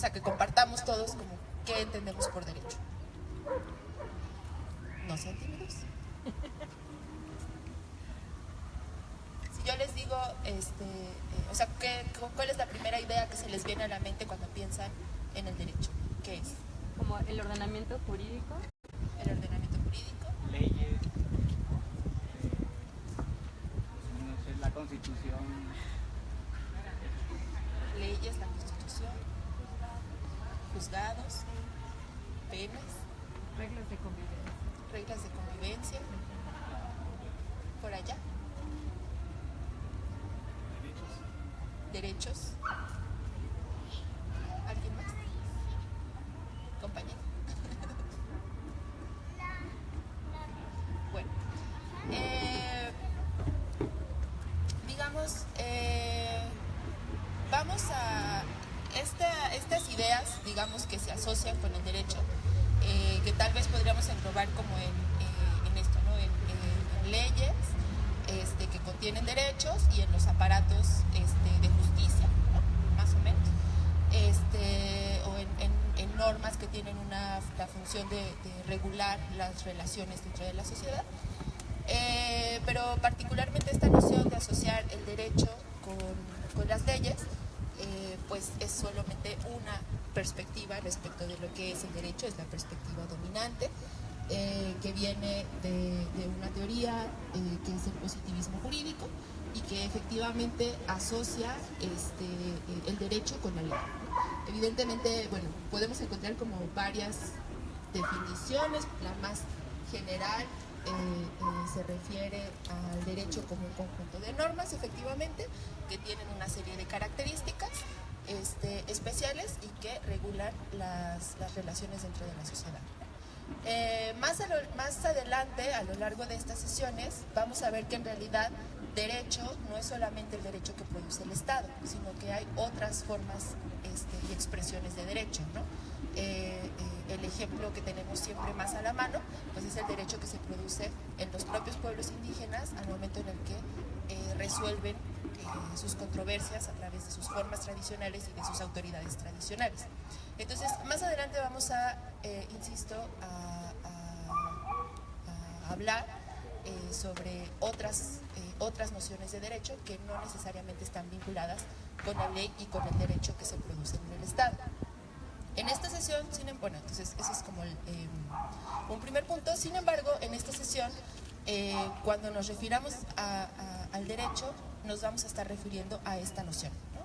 sea, que compartamos todos como qué entendemos por derecho. No sean tímidos. Si yo les digo, o sea, ¿cuál es la primera idea que se les viene a la mente cuando piensan en el derecho? ¿Qué es? Como el ordenamiento jurídico. El ordenamiento jurídico. Leyes, no sé, la Constitución. Leyes, la Constitución, juzgados, penas, Reglas de convivencia. reglas de convivencia, por allá. Derechos. ¿Alguien más? Compañero. Bueno, digamos, vamos a estas ideas, digamos, que se asocian con el derecho, que tal vez podríamos englobar como en esto, ¿no? En leyes que contienen derechos y en los aparatos de justicia, ¿no? Más o menos, o en normas que tienen la función de regular las relaciones dentro de la sociedad. Pero particularmente esta noción de asociar el derecho con las leyes, pues es solamente una perspectiva respecto de lo que es el derecho, es la perspectiva dominante, que viene de una teoría que es el positivismo jurídico y que efectivamente asocia el derecho con la ley. Evidentemente, bueno, podemos encontrar como varias definiciones. La más general se refiere al derecho como un conjunto de normas, efectivamente, que tienen una serie de características especiales y que regulan las relaciones dentro de la sociedad. Más adelante, a lo largo de estas sesiones, vamos a ver que en realidad derecho no es solamente el derecho que produce el Estado, sino que hay otras formas y expresiones de derecho, ¿no? El ejemplo que tenemos siempre más a la mano, pues es el derecho que se produce en los propios pueblos indígenas al momento en el que resuelven sus controversias a través de sus formas tradicionales y de sus autoridades tradicionales. Entonces, más adelante vamos a, insisto, a hablar sobre otras nociones de derecho que no necesariamente están vinculadas con la ley y con el derecho que se produce en el Estado. En esta sesión, bueno, entonces ese es como un primer punto. Sin embargo, en esta sesión, cuando nos refiramos al derecho, nos vamos a estar refiriendo a esta noción, ¿no?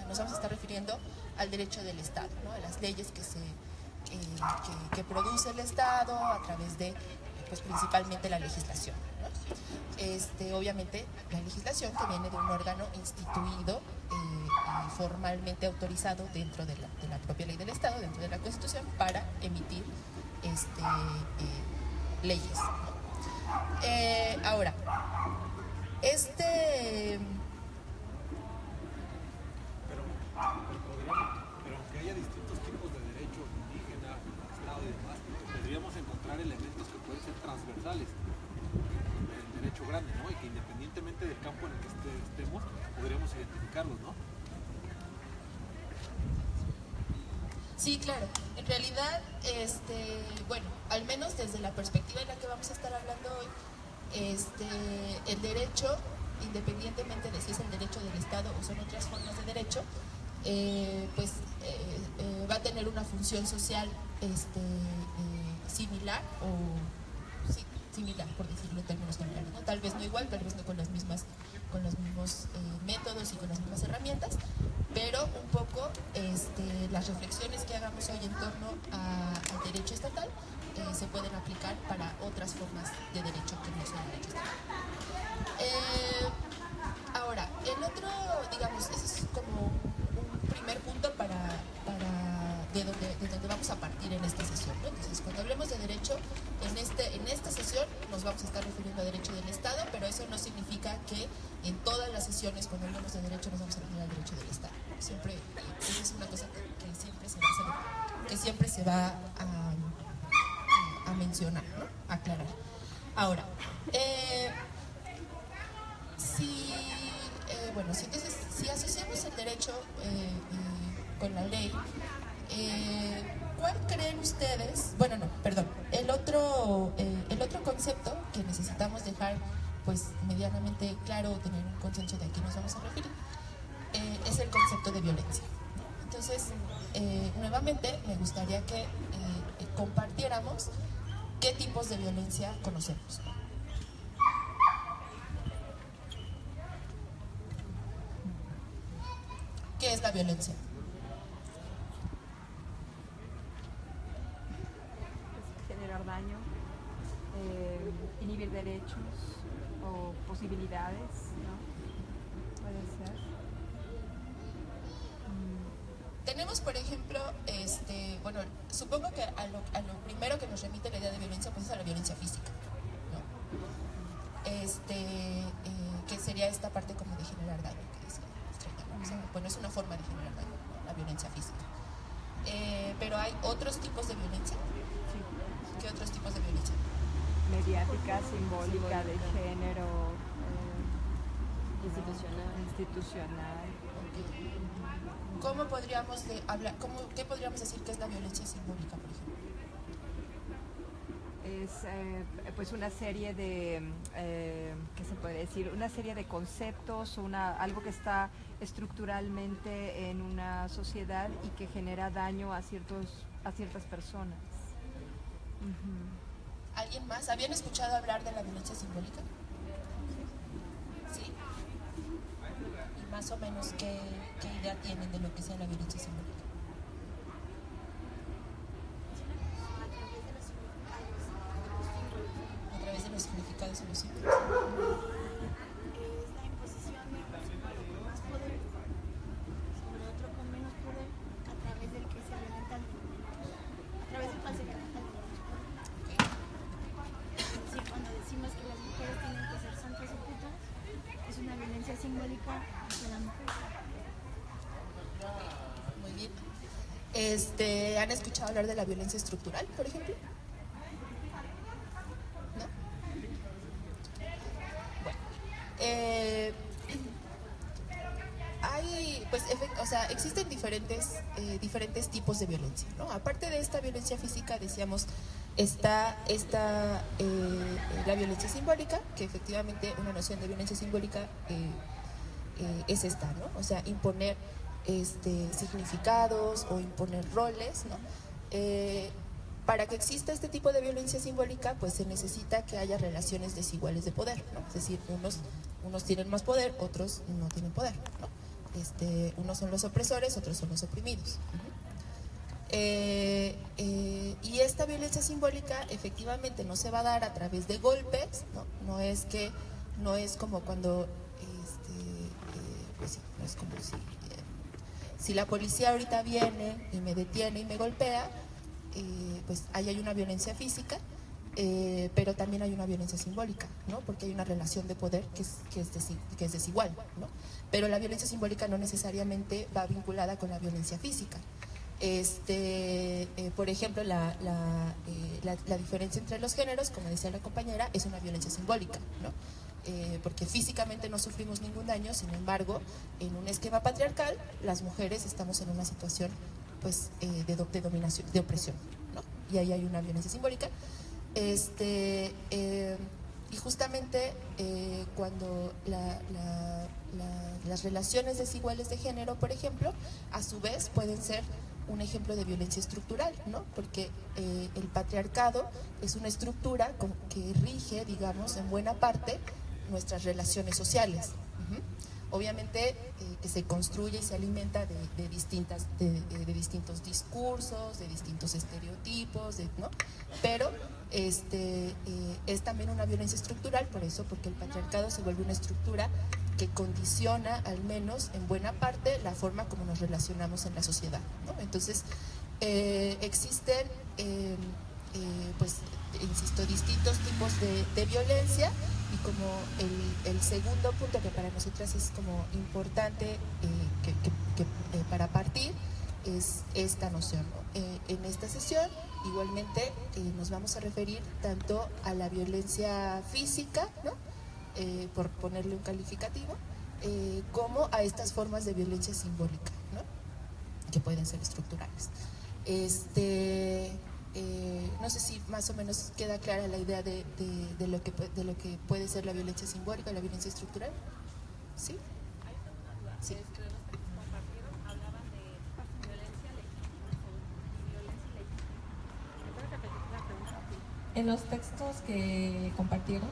Nos vamos a estar refiriendo al derecho del Estado, ¿no? A las leyes que produce el Estado a través de, pues principalmente la legislación, ¿no? Obviamente la legislación que viene de un órgano instituido y formalmente autorizado dentro de la propia ley del Estado, dentro de la Constitución, para emitir leyes, ¿no? Ahora, pero aunque haya distintos tipos de derechos, indígena, Estado y demás, podríamos encontrar elementos que pueden ser transversales en el derecho grande, ¿no? Y que independientemente del campo en el que estemos, podríamos identificarlos, ¿no? Sí, claro. En realidad, bueno, al menos desde la perspectiva en la que vamos a estar hablando hoy, el derecho, independientemente de si es el derecho del Estado o son otras formas de derecho, pues va a tener una función social similar o sí, similar, por decirlo en términos generales, ¿no? Tal vez no igual, tal vez no con los mismos métodos y con las mismas herramientas, pero un poco las reflexiones que hagamos hoy en torno al derecho estatal se pueden aplicar para otras formas de derecho que no son derecho estatal. Ahora, el otro, digamos, ese es como un primer punto de donde vamos a partir en esta sesión, ¿no? Entonces, cuando hablemos de derecho, en esta sesión nos vamos a estar refiriendo a derecho del Estado, pero eso no significa que en todas las sesiones, cuando hablemos de derecho, nos vamos a referir al derecho del Estado. Siempre, eso es una cosa que siempre se va a mencionar, ¿no? A aclarar. Ahora, si asociamos el derecho con la ley. ¿Cuál creen ustedes? Bueno, no, perdón. El otro concepto que necesitamos dejar pues medianamente claro, tener un consenso de a qué nos vamos a referir, es el concepto de violencia. Entonces, nuevamente me gustaría que compartiéramos qué tipos de violencia conocemos. ¿Qué es la violencia? Generar daño, inhibir derechos o posibilidades, ¿no? Puede ser. Tenemos, por ejemplo, bueno, supongo que a lo primero que nos remite la idea de violencia pues es a la violencia física, ¿no? Que sería esta parte como de generar daño que decía Estrella, ¿no? O sea, bueno, es una forma de generar daño, ¿no? La violencia física. Pero hay otros tipos de violencia. Sí. ¿Qué otros tipos de violencia? Mediática, simbólica, de género, institucional. ¿Cómo podríamos hablar? ¿Qué podríamos decir que es la violencia simbólica, por ejemplo? Es pues una serie de, ¿qué se puede decir? Una serie de conceptos, algo que está estructuralmente en una sociedad y que genera daño a ciertas personas. ¿Alguien más? ¿Habían escuchado hablar de la violencia simbólica? ¿Sí? ¿Y más o menos qué idea tienen de lo que sea la violencia simbólica? A través de los significados y los símbolos. Es la imposición de más poder sobre otro con menos poder a través del que se violenta a través del cual se violenta el derecho. Es decir, cuando decimos que las mujeres tienen que ser santas o putas, es una violencia simbólica hacia la mujer. Muy bien. ¿Han escuchado hablar de la violencia estructural, por ejemplo? ¿No? Bueno. Existen diferentes tipos de violencia, ¿no? Aparte de esta violencia física, decíamos, está la violencia simbólica, que efectivamente una noción de violencia simbólica es esta, ¿no? O sea, imponer significados o imponer roles, ¿no? Para que exista este tipo de violencia simbólica, pues se necesita que haya relaciones desiguales de poder, ¿no? Es decir, unos tienen más poder, otros no tienen poder, ¿no? Unos son los opresores, otros son los oprimidos. Y esta violencia simbólica efectivamente no se va a dar a través de golpes, ¿no? No es como cuando, pues sí, no es como si la policía ahorita viene y me detiene y me golpea, pues ahí hay una violencia física, pero también hay una violencia simbólica, ¿no? Porque hay una relación de poder que es desigual, ¿no? Pero la violencia simbólica no necesariamente va vinculada con la violencia física. Por ejemplo, la diferencia entre los géneros, como decía la compañera, es una violencia simbólica, ¿no? Porque físicamente no sufrimos ningún daño, sin embargo, en un esquema patriarcal, las mujeres estamos en una situación pues, de dominación, de opresión, ¿no? Y ahí hay una violencia simbólica. Y justamente cuando las relaciones desiguales de género, por ejemplo, a su vez pueden ser un ejemplo de violencia estructural, ¿no? Porque el patriarcado es una estructura que rige, digamos, en buena parte nuestras relaciones sociales. Obviamente que se construye y se alimenta de distintos discursos, de distintos estereotipos, ¿no? Pero es también una violencia estructural, por eso, porque el patriarcado se vuelve una estructura que condiciona, al menos en buena parte, la forma como nos relacionamos en la sociedad, ¿no? Entonces, existen, pues, insisto, distintos tipos de violencia, y como el segundo punto que para nosotras es como importante para partir, es esta noción, ¿no? En esta sesión, igualmente, nos vamos a referir tanto a la violencia física, ¿no? Por ponerle un calificativo, como a estas formas de violencia simbólica, ¿no? que pueden ser estructurales. No sé si más o menos queda clara la idea de lo que puede ser la violencia simbólica, la violencia estructural. ¿Sí? Sí. En los textos que compartieron,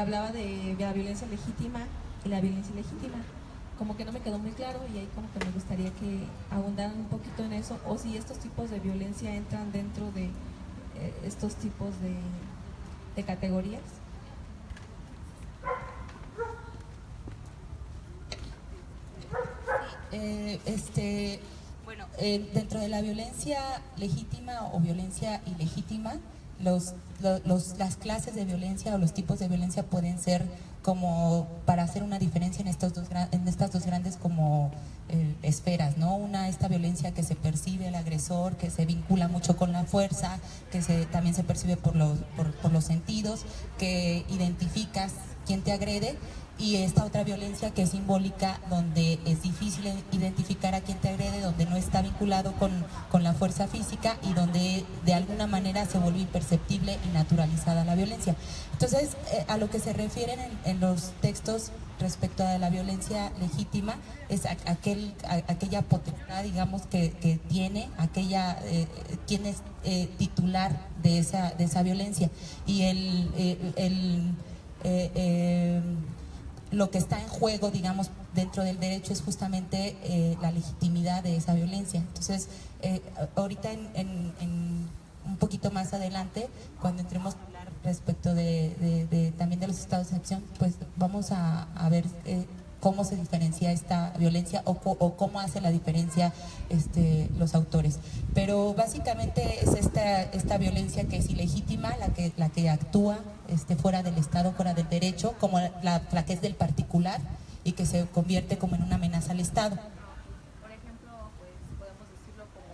hablaba de la violencia legítima y la violencia ilegítima. Como que no me quedó muy claro y ahí como que me gustaría que abundaran un poquito en eso, o si estos tipos de violencia entran dentro de estos tipos de categorías. Bueno, dentro de la violencia legítima o violencia ilegítima, las clases de violencia o los tipos de violencia pueden ser como para hacer una diferencia en estas dos grandes como esferas, ¿no? Una, esta violencia que se percibe el agresor, que se vincula mucho con la fuerza, que también se percibe por los sentidos, que identificas quién te agrede, y esta otra violencia que es simbólica, donde es difícil identificar a quién te agrede, donde no está vinculado con la fuerza física y donde de alguna manera se vuelve imperceptible y naturalizada la violencia. Entonces, a lo que se refieren en los textos respecto a la violencia legítima es aquella potestad, digamos, que tiene quien es titular de esa violencia, y lo que está en juego, digamos, dentro del derecho es justamente la legitimidad de esa violencia. Entonces, ahorita un poquito más adelante, cuando entremos a hablar respecto también de los estados de excepción, pues vamos a ver cómo se diferencia esta violencia o cómo hace la diferencia los autores. Pero básicamente es esta violencia que es ilegítima, la que actúa fuera del Estado, fuera del derecho, como la que es del particular y que se convierte como en una amenaza al Estado. Por ejemplo, pues podemos decirlo como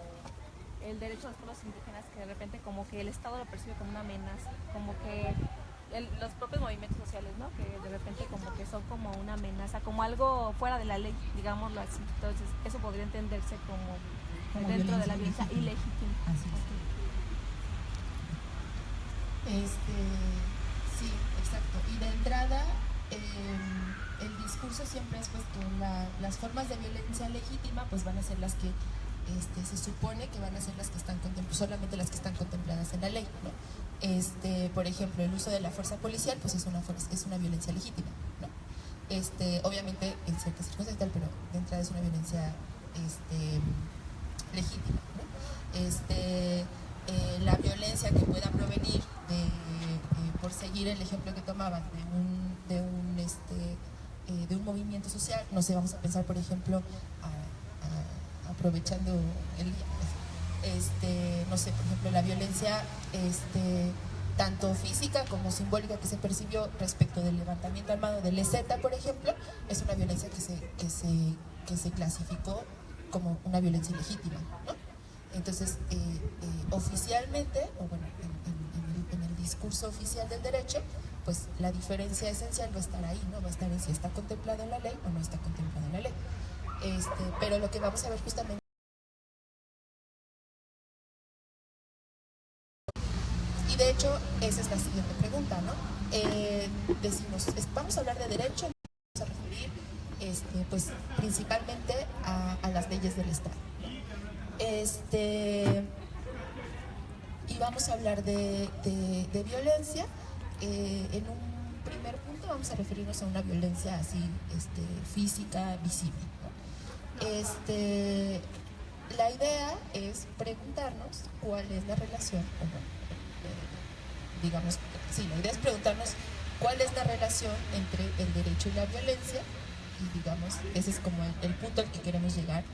el derecho de los pueblos indígenas, que de repente como que el Estado lo percibe como una amenaza, como que los propios movimientos sociales, ¿no? Que de repente como que son como una amenaza, como algo fuera de la ley, digámoslo así. Entonces eso podría entenderse como dentro de la violencia ilegítima. Así es. Sí, exacto. Y de entrada, el discurso siempre es pues que las formas de violencia legítima pues van a ser las que se supone que van a ser las que están solamente las que están contempladas en la ley, ¿no? Por ejemplo, el uso de la fuerza policial pues es una violencia legítima, ¿no? Obviamente en ciertas circunstancias, pero de entrada es una violencia legítima, ¿no? La violencia que pueda provenir por seguir el ejemplo que tomaban de un movimiento social, no sé, vamos a pensar por ejemplo aprovechando el día, no sé, por ejemplo, la violencia tanto física como simbólica que se percibió respecto del levantamiento armado del EZ, por ejemplo, es una violencia que se clasificó como una violencia ilegítima, ¿no? Entonces, oficialmente, o bueno, en el discurso oficial del derecho, pues la diferencia esencial va a estar ahí, ¿no? Va a estar en si está contemplado en la ley o no está contemplado en la ley. Pero lo que vamos a ver justamente y de hecho esa es la siguiente pregunta, ¿no? Decimos, vamos a hablar de derecho, vamos a referir pues principalmente a las leyes del Estado, ¿no? Y vamos a hablar de violencia. En un primer punto vamos a referirnos a una violencia así física, visible, ¿no? La idea es preguntarnos cuál es la relación, la idea es preguntarnos cuál es la relación entre el derecho y la violencia, y digamos, ese es como el punto al que queremos llegar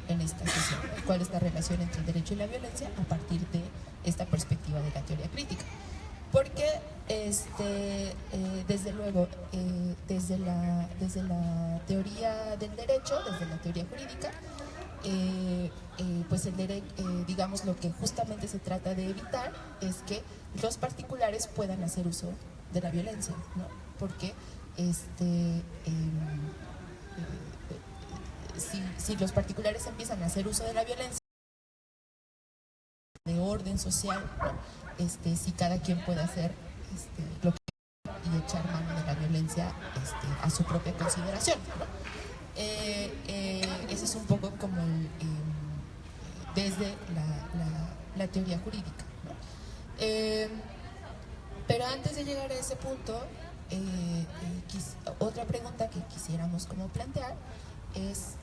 en esta sesión, ¿no? ¿Cuál es la relación entre el derecho y la violencia a partir de esta perspectiva de la teoría crítica? Porque desde luego, desde la teoría del derecho, desde la teoría jurídica, pues digamos, lo que justamente se trata de evitar es que los particulares puedan hacer uso de la violencia, ¿no? Porque si los particulares empiezan a hacer uso de la violencia, de orden social, ¿no? Si cada quien puede hacer lo que y echar mano de la violencia a su propia consideración, ¿no? Ese es un poco como desde la teoría jurídica, ¿no? Pero antes de llegar a ese punto, otra pregunta que quisiéramos como plantear es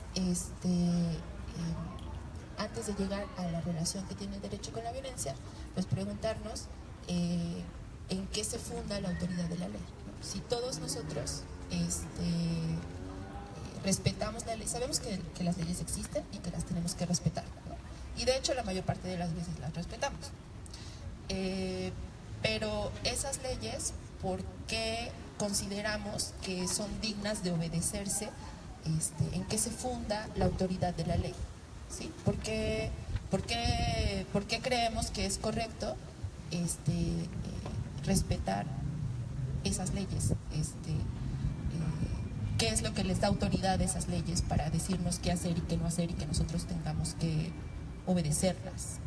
antes de llegar a la relación que tiene el derecho con la violencia, pues preguntarnos en qué se funda la autoridad de la ley, ¿no? Si todos nosotros respetamos la ley, sabemos que las leyes existen y que las tenemos que respetar, ¿no? Y de hecho la mayor parte de las veces las respetamos. Pero esas leyes, ¿por qué consideramos que son dignas de obedecerse? ¿En qué se funda la autoridad de la ley? ¿Sí? ¿Por qué creemos que es correcto respetar esas leyes? ¿Qué es lo que les da autoridad a esas leyes para decirnos qué hacer y qué no hacer y que nosotros tengamos que obedecerlas?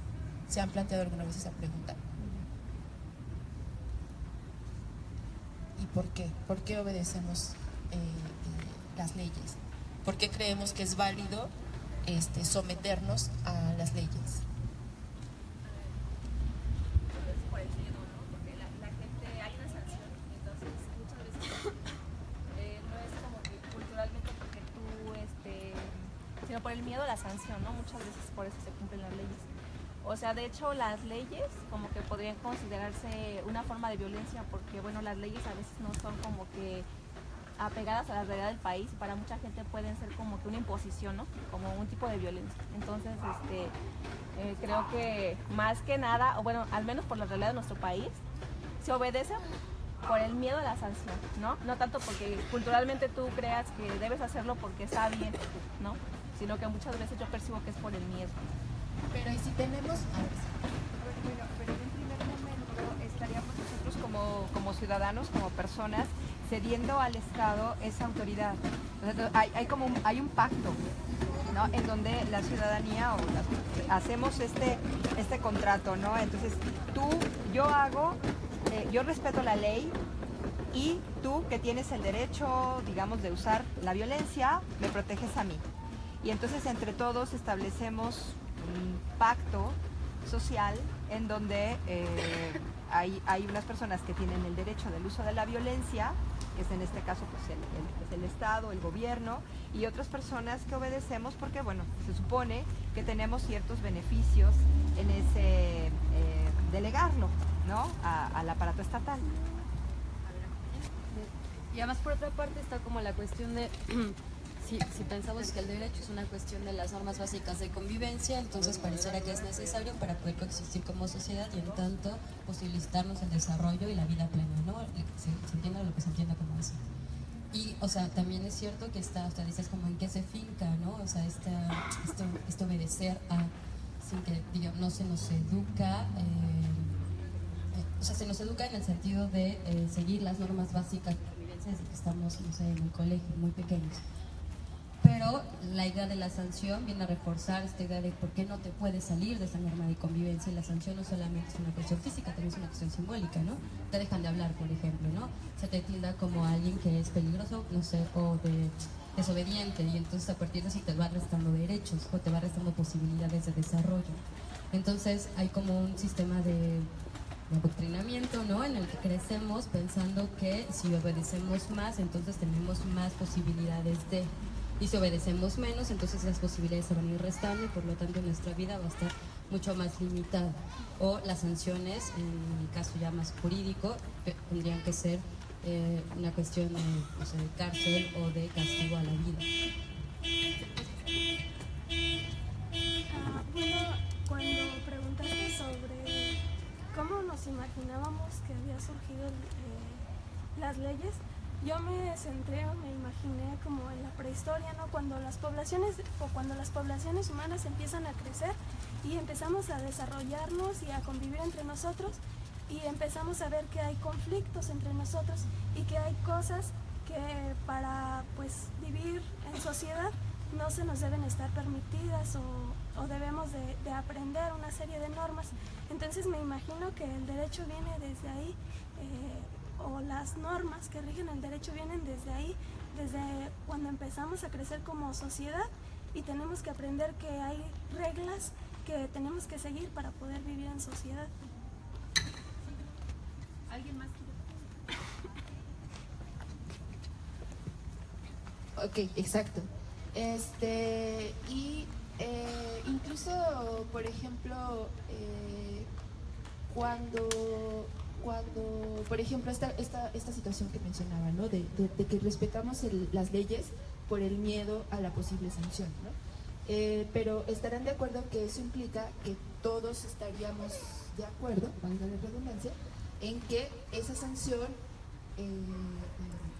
¿Se han planteado alguna vez esa pregunta? ¿Y por qué? ¿Por qué obedecemos las leyes? ¿Por qué creemos que es válido someternos a las leyes? Por el miedo, ¿no? Porque la gente, hay una sanción, entonces muchas veces no es como que culturalmente porque tú, sino por el miedo a la sanción, ¿no? Muchas veces por eso se cumplen las leyes. O sea, de hecho las leyes como que podrían considerarse una forma de violencia porque, bueno, las leyes a veces no son como que apegadas a la realidad del país y para mucha gente pueden ser como que una imposición, ¿no? Como un tipo de violencia. Entonces, creo que más que nada, o bueno, al menos por la realidad de nuestro país, se obedece por el miedo a la sanción, ¿no? No tanto porque culturalmente tú creas que debes hacerlo porque está bien, ¿no? Sino que muchas veces yo percibo que es por el miedo. Pero ¿y si tenemos...? Bueno, pero en un primer momento estaríamos nosotros como ciudadanos, como personas, cediendo al Estado esa autoridad. Entonces, hay un pacto, ¿no? En donde la ciudadanía hacemos este contrato, ¿no? Entonces, yo respeto la ley y tú que tienes el derecho, digamos, de usar la violencia, me proteges a mí. Y entonces entre todos establecemos un pacto social en donde hay unas personas que tienen el derecho del uso de la violencia, que es en este caso pues el Estado, el gobierno, y otras personas que obedecemos porque, bueno, se supone que tenemos ciertos beneficios en ese delegarlo, ¿no? Al aparato estatal. Y además por otra parte está como la cuestión de si pensamos que el derecho es una cuestión de las normas básicas de convivencia, entonces pareciera que es necesario para poder coexistir como sociedad y en tanto posibilitarnos el desarrollo y la vida plena, ¿no? Se entienda lo que se entienda como así. Y, o sea, también es cierto que está, o sea, dices como en qué se finca, ¿no? O sea, esto obedecer a, sin que, digamos, no se nos educa, o sea, se nos educa en el sentido de seguir las normas básicas de convivencia desde que estamos, no sé, en el colegio, muy pequeños. Pero la idea de la sanción viene a reforzar esta idea de por qué no te puedes salir de esa norma de convivencia, y la sanción no solamente es una cuestión física, también es una cuestión simbólica, ¿no? Te dejan de hablar, por ejemplo, ¿no? Se te tilda como alguien que es peligroso, no sé, o de desobediente, y entonces a partir de eso te va restando derechos o te va restando posibilidades de desarrollo. Entonces hay como un sistema de adoctrinamiento, ¿no? En el que crecemos pensando que si obedecemos más, entonces tenemos más posibilidades de... Y si obedecemos menos, entonces las posibilidades se van a ir restando y por lo tanto nuestra vida va a estar mucho más limitada. O las sanciones, en mi caso ya más jurídico, tendrían que ser una cuestión de, no sé, de cárcel o de castigo a la vida. Bueno, cuando preguntaste sobre cómo nos imaginábamos que había surgido las leyes, yo me centré o me imaginé como en la prehistoria, ¿no? Cuando las poblaciones humanas empiezan a crecer y empezamos a desarrollarnos y a convivir entre nosotros y empezamos a ver que hay conflictos entre nosotros y que hay cosas que para pues vivir en sociedad no se nos deben estar permitidas o debemos de aprender una serie de normas. Entonces me imagino que el derecho viene desde ahí, o las normas que rigen el derecho vienen desde ahí, desde cuando empezamos a crecer como sociedad y tenemos que aprender que hay reglas que tenemos que seguir para poder vivir en sociedad. ¿Alguien más quiere? Ok, exacto. Incluso, por ejemplo, cuando por ejemplo, esta situación que mencionaba, ¿no? de que respetamos las leyes por el miedo a la posible sanción, ¿no? Pero estarán de acuerdo que eso implica que todos estaríamos de acuerdo, valga la redundancia, en que esa sanción,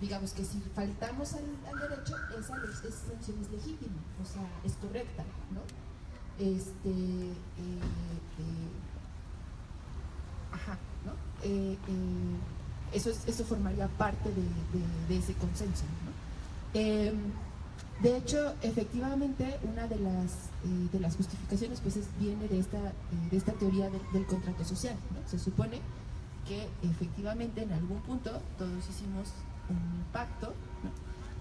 digamos que si faltamos al derecho, esa sanción es legítima, o sea, es correcta, ¿no? ¿no? Eso formaría parte de ese consenso, ¿no? De hecho, efectivamente, una de las justificaciones pues viene de esta teoría del contrato social, ¿no? Se supone que efectivamente en algún punto todos hicimos un pacto, ¿no?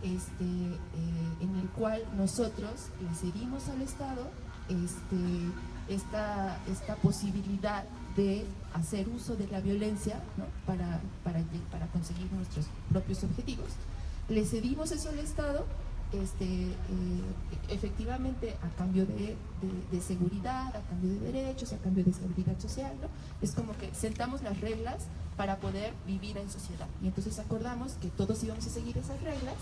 En el cual nosotros le cedimos al Estado esta posibilidad de hacer uso de la violencia, ¿no? para conseguir nuestros propios objetivos. Le cedimos eso al Estado, efectivamente a cambio de seguridad, a cambio de derechos, a cambio de seguridad social, ¿no? Es como que sentamos las reglas para poder vivir en sociedad, y entonces acordamos que todos íbamos a seguir esas reglas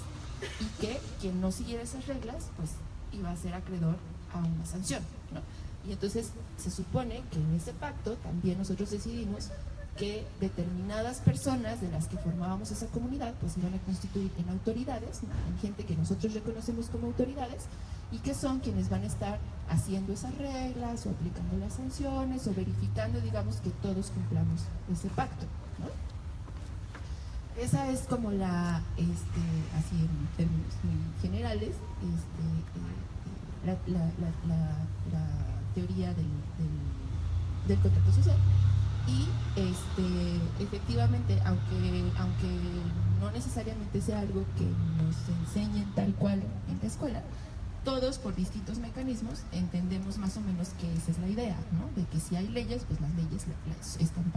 y que quien no siguiera esas reglas pues iba a ser acreedor a una sanción, ¿no? Y entonces se supone que en ese pacto también nosotros decidimos que determinadas personas de las que formábamos esa comunidad pues iban a constituir en autoridades, ¿no? En gente que nosotros reconocemos como autoridades y que son quienes van a estar haciendo esas reglas o aplicando las sanciones o verificando, digamos, que todos cumplamos ese pacto, ¿no? Esa es como así en términos muy generales, la teoría del contrato social. Y efectivamente, aunque no necesariamente sea algo que nos enseñen tal cual en la escuela, todos por distintos mecanismos entendemos más o menos que esa es la idea, ¿no? De que si hay leyes, pues las leyes están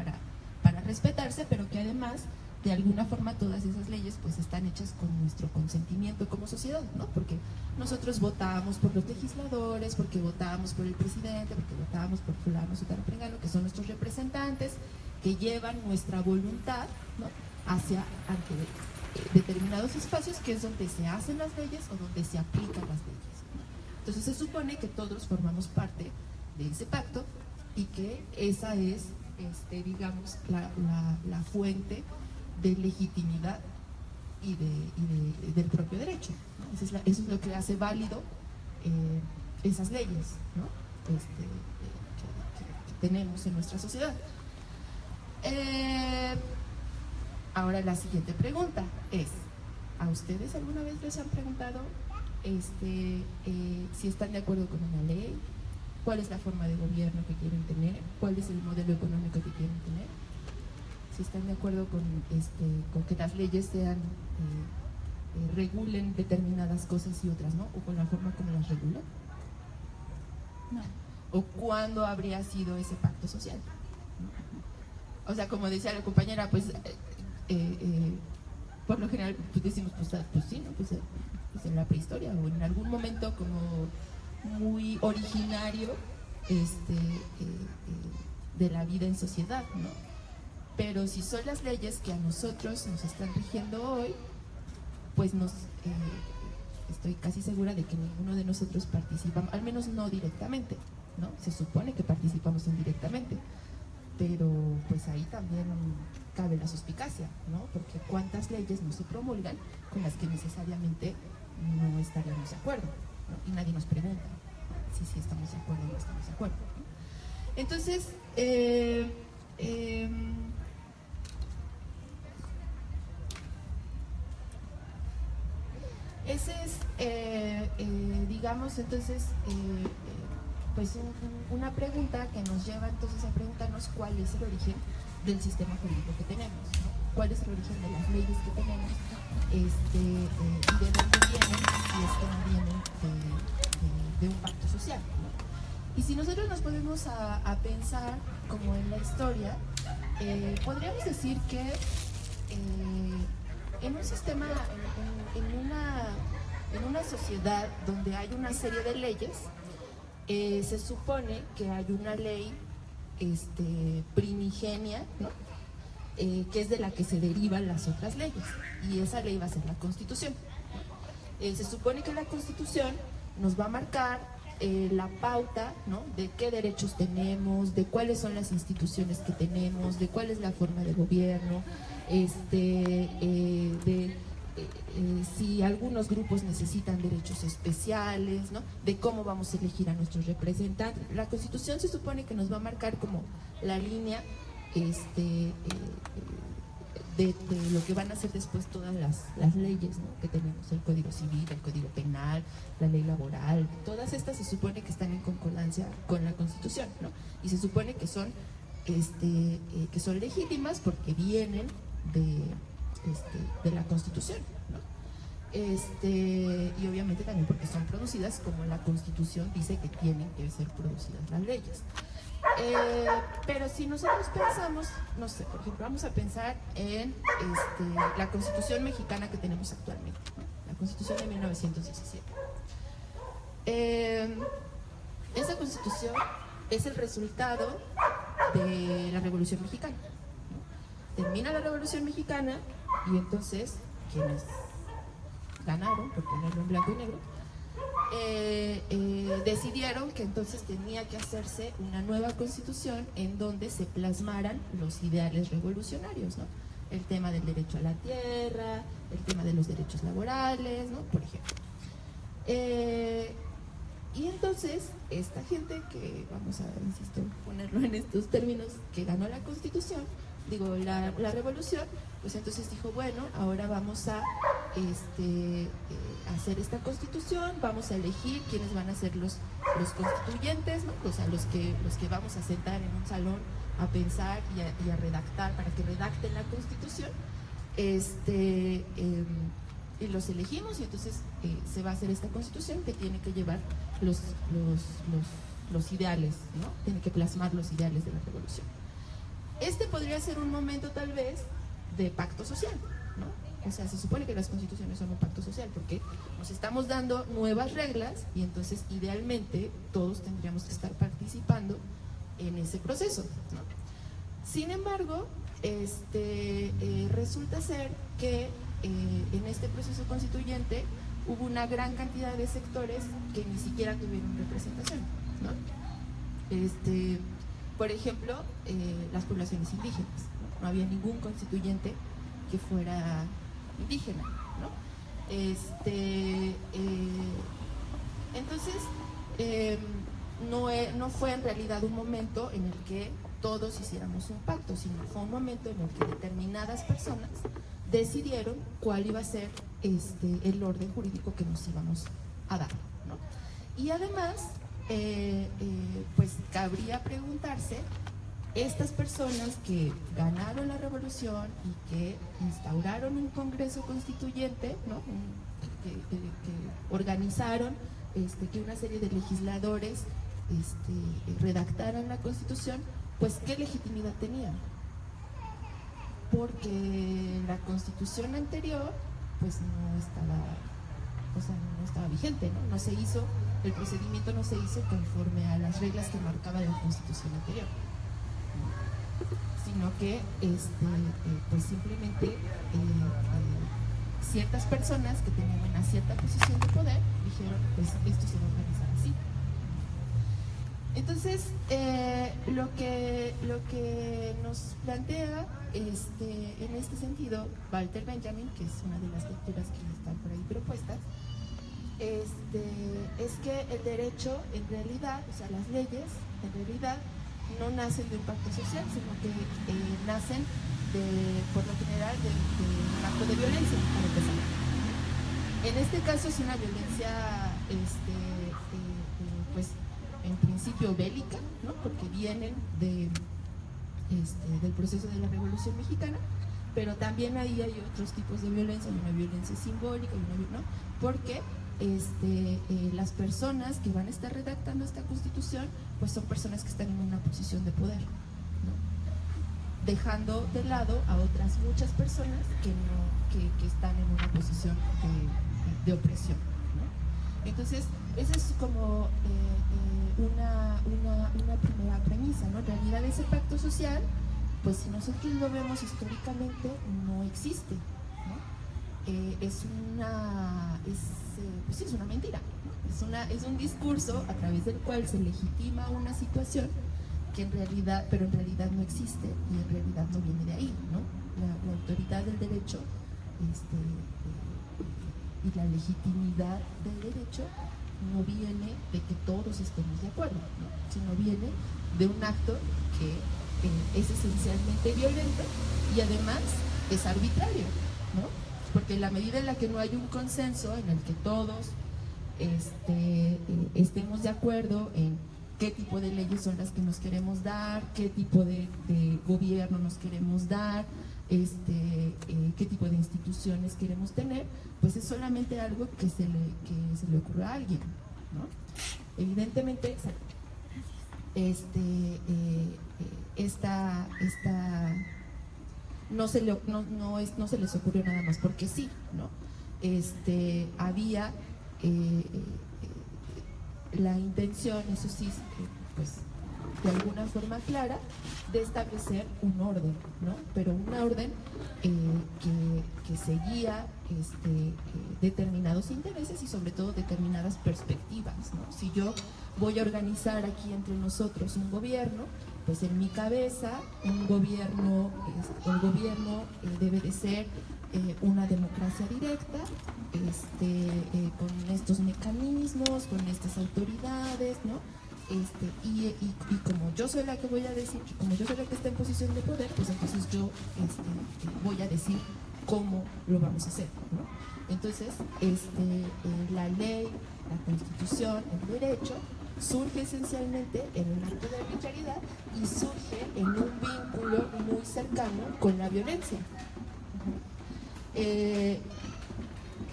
para respetarse, pero que además de alguna forma todas esas leyes pues están hechas con nuestro consentimiento como sociedad, ¿no? Porque nosotros votábamos por los legisladores, porque votábamos por el presidente, porque votábamos por fulano, sutano, perengano, que son nuestros representantes, que llevan nuestra voluntad, ¿no? hacia determinados espacios, que es donde se hacen las leyes o donde se aplican las leyes, ¿no? Entonces se supone que todos formamos parte de ese pacto y que esa es, digamos, la fuente de legitimidad y del propio derecho, ¿no? Eso es lo que hace válido esas leyes, ¿no? que tenemos en nuestra sociedad. Ahora la siguiente pregunta es, ¿a ustedes alguna vez les han preguntado si están de acuerdo con una ley? ¿Cuál es la forma de gobierno que quieren tener? ¿Cuál es el modelo económico que quieren tener? Si están de acuerdo con que las leyes regulen determinadas cosas y otras no, o con la forma como las regulan. No. O cuándo habría sido ese pacto social, ¿no? O sea, como decía la compañera, pues por lo general pues decimos, pues sí, ¿no? Pues en la prehistoria o en algún momento como muy originario de la vida en sociedad, ¿no? Pero si son las leyes que a nosotros nos están rigiendo hoy, pues estoy casi segura de que ninguno de nosotros participamos, al menos no directamente, ¿no? Se supone que participamos indirectamente, pero pues ahí también cabe la suspicacia, ¿no? Porque cuántas leyes no se promulgan con las que necesariamente no estaríamos de acuerdo, ¿no? Y nadie nos pregunta si estamos de acuerdo o no estamos de acuerdo, ¿no? Entonces, ese es, digamos entonces, pues una pregunta que nos lleva entonces a preguntarnos cuál es el origen del sistema jurídico que tenemos, ¿no? Cuál es el origen de las leyes que tenemos, y de dónde vienen, si es que no vienen de un pacto social, ¿no? Y si nosotros nos ponemos a pensar como en la historia, podríamos decir que en un sistema, en una sociedad donde hay una serie de leyes, se supone que hay una ley primigenia, ¿no? Que es de la que se derivan las otras leyes, y esa ley va a ser la Constitución, ¿no? Se supone que la Constitución nos va a marcar la pauta, ¿no? De qué derechos tenemos, de cuáles son las instituciones que tenemos, de cuál es la forma de gobierno, si algunos grupos necesitan derechos especiales, ¿no? De cómo vamos a elegir a nuestros representantes. La Constitución se supone que nos va a marcar como la línea de lo que van a ser después todas las leyes, ¿no? Que tenemos, el Código Civil, el Código Penal, la ley laboral, todas estas se supone que están en concordancia con la Constitución, ¿no? Y se supone que son legítimas porque vienen de la Constitución, ¿no? Y obviamente también porque son producidas como la Constitución dice que tienen que ser producidas las leyes. Pero si nosotros pensamos, no sé, por ejemplo, vamos a pensar en la Constitución mexicana que tenemos actualmente, ¿no? La Constitución de 1917. Esa Constitución es el resultado de la Revolución Mexicana, ¿no? Termina la Revolución Mexicana y entonces quienes ganaron, por ponerlo en blanco y negro, decidieron que entonces tenía que hacerse una nueva Constitución en donde se plasmaran los ideales revolucionarios, ¿no? El tema del derecho a la tierra, el tema de los derechos laborales, ¿no? Por ejemplo. Y entonces, esta gente que, vamos a, insisto, ponerlo en estos términos, que ganó la Constitución, digo, la revolución, pues entonces dijo, bueno, ahora vamos a hacer esta Constitución, vamos a elegir quiénes van a ser los constituyentes, ¿no? O sea, los que vamos a sentar en un salón a pensar y a redactar, para que redacten la Constitución, y los elegimos, y entonces se va a hacer esta Constitución que tiene que llevar los ideales, ¿no? Tiene que plasmar los ideales de la revolución. Podría ser un momento tal vez de pacto social, ¿no? O sea, se supone que las constituciones son un pacto social porque nos estamos dando nuevas reglas y entonces idealmente todos tendríamos que estar participando en ese proceso, ¿no? Sin embargo, resulta ser que en este proceso constituyente hubo una gran cantidad de sectores que ni siquiera tuvieron representación, ¿no? Por ejemplo, las poblaciones indígenas, ¿no? No había ningún constituyente que fuera indígena, ¿no? Entonces, no fue en realidad un momento en el que todos hiciéramos un pacto, sino fue un momento en el que determinadas personas decidieron cuál iba a ser el orden jurídico que nos íbamos a dar, ¿no? Y además, pues cabría preguntarse, estas personas que ganaron la revolución y que instauraron un Congreso Constituyente, ¿no? que organizaron que una serie de legisladores redactaran la Constitución, pues ¿qué legitimidad tenían? Porque la Constitución anterior pues no estaba vigente, ¿no? No se hizo, el procedimiento no se hizo conforme a las reglas que marcaba la Constitución anterior, sino que pues simplemente ciertas personas que tenían una cierta posición de poder dijeron, pues esto se va a organizar así. Entonces, lo que nos plantea en este sentido Walter Benjamin, que es una de las lecturas que están por ahí propuestas, es que el derecho en realidad, o sea, las leyes en realidad no nacen de un pacto social, sino que nacen por lo general de un acto de violencia, para empezar. En este caso es una violencia pues en principio bélica, ¿no? Porque vienen del proceso de la Revolución Mexicana, pero también ahí hay otros tipos de violencia, hay una violencia simbólica, ¿no? Porque las personas que van a estar redactando esta Constitución, pues son personas que están en una posición de poder, ¿no? Dejando de lado a otras muchas personas que están en una posición de opresión, ¿no? Entonces, esa es como una primera premisa, ¿no? En realidad ese pacto social, pues si nosotros lo vemos históricamente, no existe, ¿no? Es una mentira, ¿no? Es un discurso a través del cual se legitima una situación que en realidad no existe y en realidad no viene de ahí, ¿no? La autoridad del derecho y la legitimidad del derecho no viene de que todos estemos de acuerdo, ¿no? Sino viene de un acto que es esencialmente violento y además es arbitrario, ¿no? Porque en la medida en la que no hay un consenso en el que todos estemos de acuerdo en qué tipo de leyes son las que nos queremos dar, qué tipo de gobierno nos queremos dar, qué tipo de instituciones queremos tener, pues es solamente algo que se le ocurre a alguien, ¿no? Evidentemente, no se les ocurrió nada más porque sí, ¿no? Había la intención, eso sí, pues de alguna forma clara, de establecer un orden, ¿no? Pero un orden que seguía determinados intereses y sobre todo determinadas perspectivas, ¿no? Si yo voy a organizar aquí entre nosotros un gobierno, pues en mi cabeza el gobierno debe de ser una democracia directa, con estos mecanismos, con estas autoridades, ¿no? Y como yo soy la que voy a decir, como yo soy la que está en posición de poder, pues entonces yo voy a decir cómo lo vamos a hacer, ¿no? Entonces, la ley, la Constitución, el derecho, surge esencialmente en un acto de arbitrariedad y surge en un vínculo muy cercano con la violencia.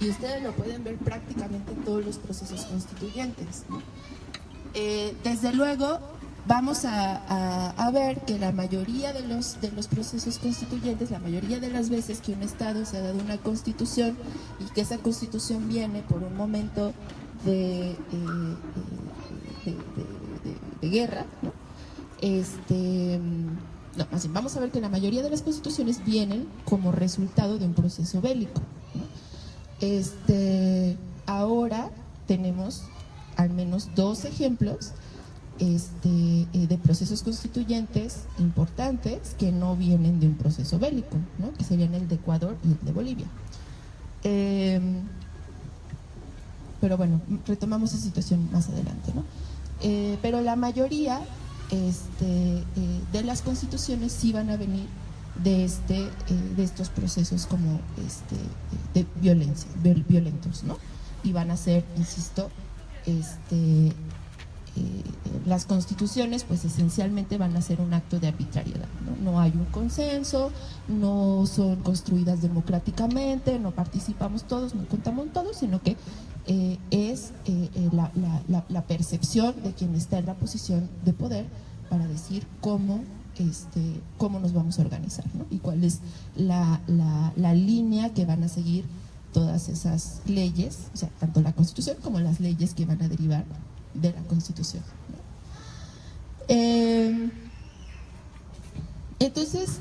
Y ustedes lo pueden ver prácticamente en todos los procesos constituyentes, ¿no? Desde luego vamos a ver que la mayoría de los procesos constituyentes, la mayoría de las veces que un Estado se ha dado una constitución y que esa constitución viene por un momento de guerra, ¿no? No, más bien, vamos a ver que la mayoría de las constituciones vienen como resultado de un proceso bélico, ¿no? Ahora tenemos al menos 2 ejemplos de procesos constituyentes importantes que no vienen de un proceso bélico, ¿no? Que serían el de Ecuador y el de Bolivia. Pero bueno, retomamos esa situación más adelante, ¿no? Pero la mayoría de las constituciones sí van a venir de estos procesos como de violencia, violentos, ¿no? Y van a ser, insisto, las constituciones pues esencialmente van a ser un acto de arbitrariedad, ¿no? No hay un consenso, no son construidas democráticamente, no participamos todos, no contamos todos, sino que es la percepción de quien está en la posición de poder para decir cómo nos vamos a organizar, ¿no? Y cuál es la línea que van a seguir todas esas leyes, o sea, tanto la Constitución como las leyes que van a derivar de la Constitución, ¿no? Entonces,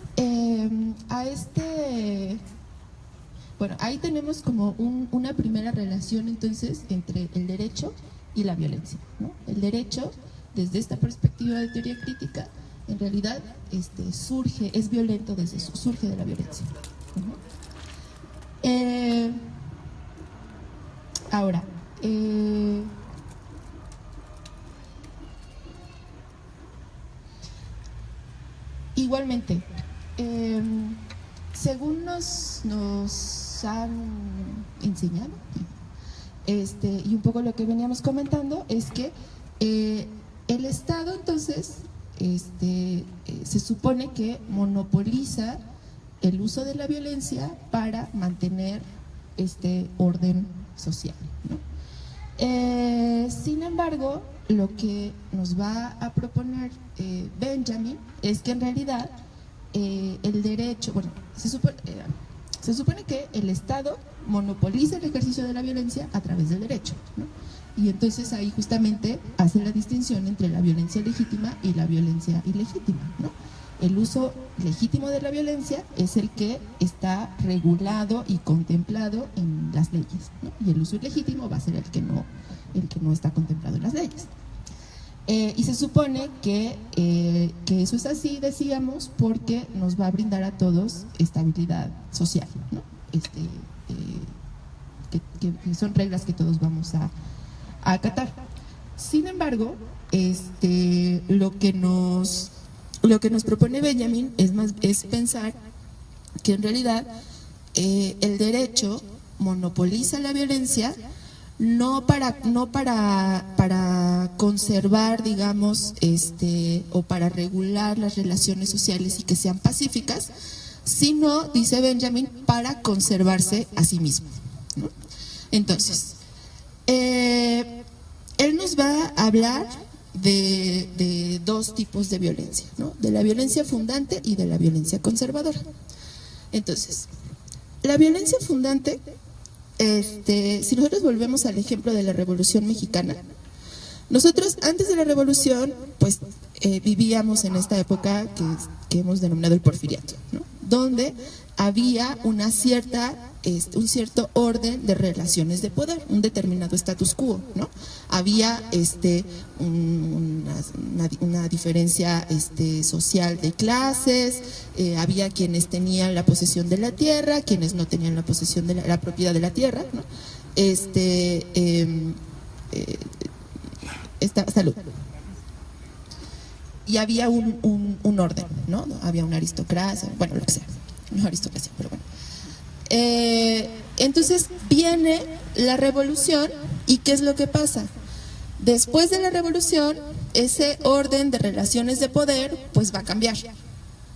bueno, ahí tenemos como una primera relación entonces entre el derecho y la violencia, ¿no? El derecho, desde esta perspectiva de teoría crítica, en realidad surge, es violento desde eso, surge de la violencia. Ahora, igualmente, según nos han enseñado, y un poco lo que veníamos comentando es que el Estado entonces se supone que monopoliza el uso de la violencia para mantener este orden social, ¿no? Sin embargo, lo que nos va a proponer Benjamin es que en realidad el derecho, bueno, se supone que el Estado monopoliza el ejercicio de la violencia a través del derecho, ¿no? Y entonces ahí justamente hace la distinción entre la violencia legítima y la violencia ilegítima, ¿no? El uso legítimo de la violencia es el que está regulado y contemplado en las leyes, ¿no? Y el uso ilegítimo va a ser el que no está contemplado en las leyes. Y se supone que eso es así, decíamos, porque nos va a brindar a todos estabilidad social, ¿no? Que son reglas que todos vamos a acatar. Sin embargo, lo que nos propone Benjamin es pensar que en realidad el derecho monopoliza la violencia no para conservar, digamos, o para regular las relaciones sociales y que sean pacíficas, sino, dice Benjamin, para conservarse a sí mismo, ¿no? Entonces, él nos va a hablar de dos tipos de violencia, ¿no? De la violencia fundante y de la violencia conservadora. Entonces, la violencia fundante, si nosotros volvemos al ejemplo de la Revolución Mexicana, nosotros antes de la Revolución, pues vivíamos en esta época que hemos denominado el Porfiriato, ¿no? Donde había un cierto orden de relaciones de poder, un determinado status quo, ¿no? Había una diferencia social de clases, había quienes tenían la posesión de la tierra, quienes no tenían la posesión de la propiedad de la tierra, ¿no? Salud. Y había un orden, ¿no? Había una aristocracia, bueno, lo que sea, no aristocracia, pero bueno. Entonces viene la revolución y ¿qué es lo que pasa? Después de la revolución, ese orden de relaciones de poder pues va a cambiar,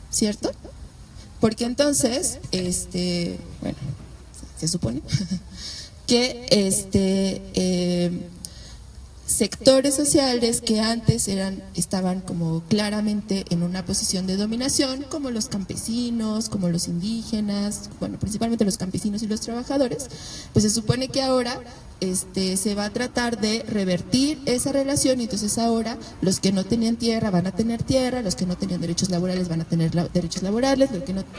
¿cierto? Porque entonces, bueno, se supone que sectores sociales que antes estaban como claramente en una posición de dominación, como los campesinos, como los indígenas, bueno, principalmente los campesinos y los trabajadores, pues se supone que ahora se va a tratar de revertir esa relación y entonces ahora los que no tenían tierra van a tener tierra, los que no tenían derechos laborales van a tener derechos laborales,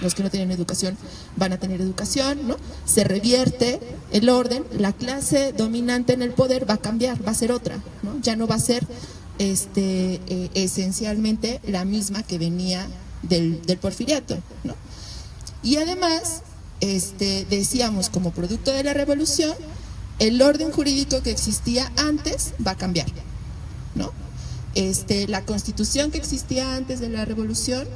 los que no tenían educación van a tener educación, ¿no? Se revierte el orden, la clase dominante en el poder va a cambiar, va a ser otra, ¿no? Ya no va a ser esencialmente la misma que venía del Porfiriato, ¿no? Y además, decíamos, como producto de la revolución, el orden jurídico que existía antes va a cambiar, ¿no? La constitución que existía antes de la revolución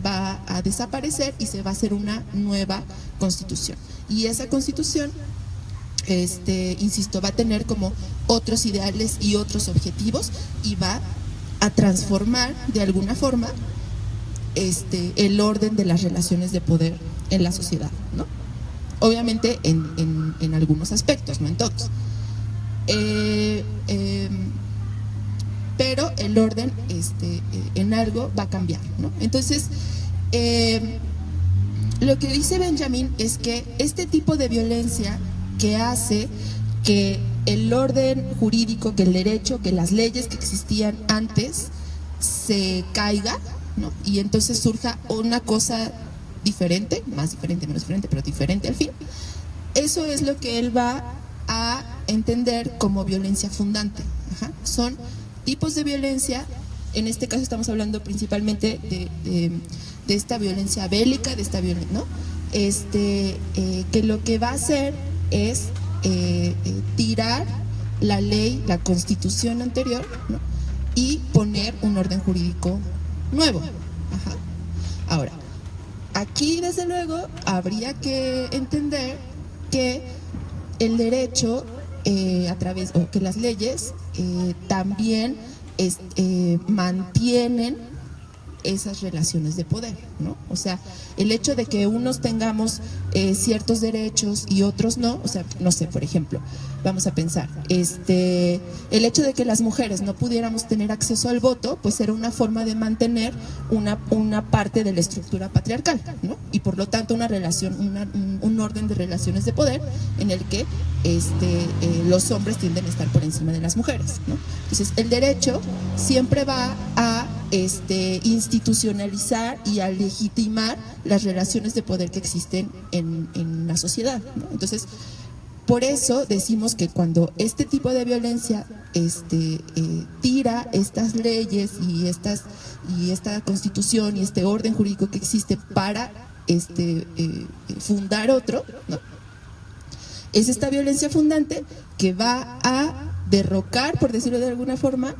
va a desaparecer y se va a hacer una nueva constitución. Y esa constitución, insisto, va a tener como otros ideales y otros objetivos y va a transformar de alguna forma el orden de las relaciones de poder en la sociedad, ¿no? Obviamente en algunos aspectos, no en todos. Pero el orden en algo va a cambiar, ¿no? Entonces, lo que dice Benjamin es que este tipo de violencia que hace que el orden jurídico, que el derecho, que las leyes que existían antes se caiga, ¿no? Y entonces surja una cosa diferente, más diferente, menos diferente, pero diferente al fin. Eso es lo que él va a entender como violencia fundante. Ajá. Son tipos de violencia, en este caso estamos hablando principalmente de esta violencia bélica, de esta violencia, ¿no? Que lo que va a hacer es tirar la ley, la constitución anterior, ¿no? Y poner un orden jurídico nuevo. Ajá. Ahora, aquí, desde luego, habría que entender que el derecho a través, o que las leyes también mantienen esas relaciones de poder, ¿no? O sea, el hecho de que unos tengamos ciertos derechos y otros no, o sea, no sé, por ejemplo, vamos a pensar, el hecho de que las mujeres no pudiéramos tener acceso al voto, pues era una forma de mantener una parte de la estructura patriarcal, ¿no? Y por lo tanto una relación, un orden de relaciones de poder en el que los hombres tienden a estar por encima de las mujeres, ¿no? Entonces, el derecho siempre va a institucionalizar y a legitimar las relaciones de poder que existen en la sociedad, ¿no? Entonces, por eso decimos que cuando este tipo de violencia tira estas leyes y esta constitución y este orden jurídico que existe para fundar otro, ¿no? Es esta violencia fundante que va a derrocar, por decirlo de alguna forma,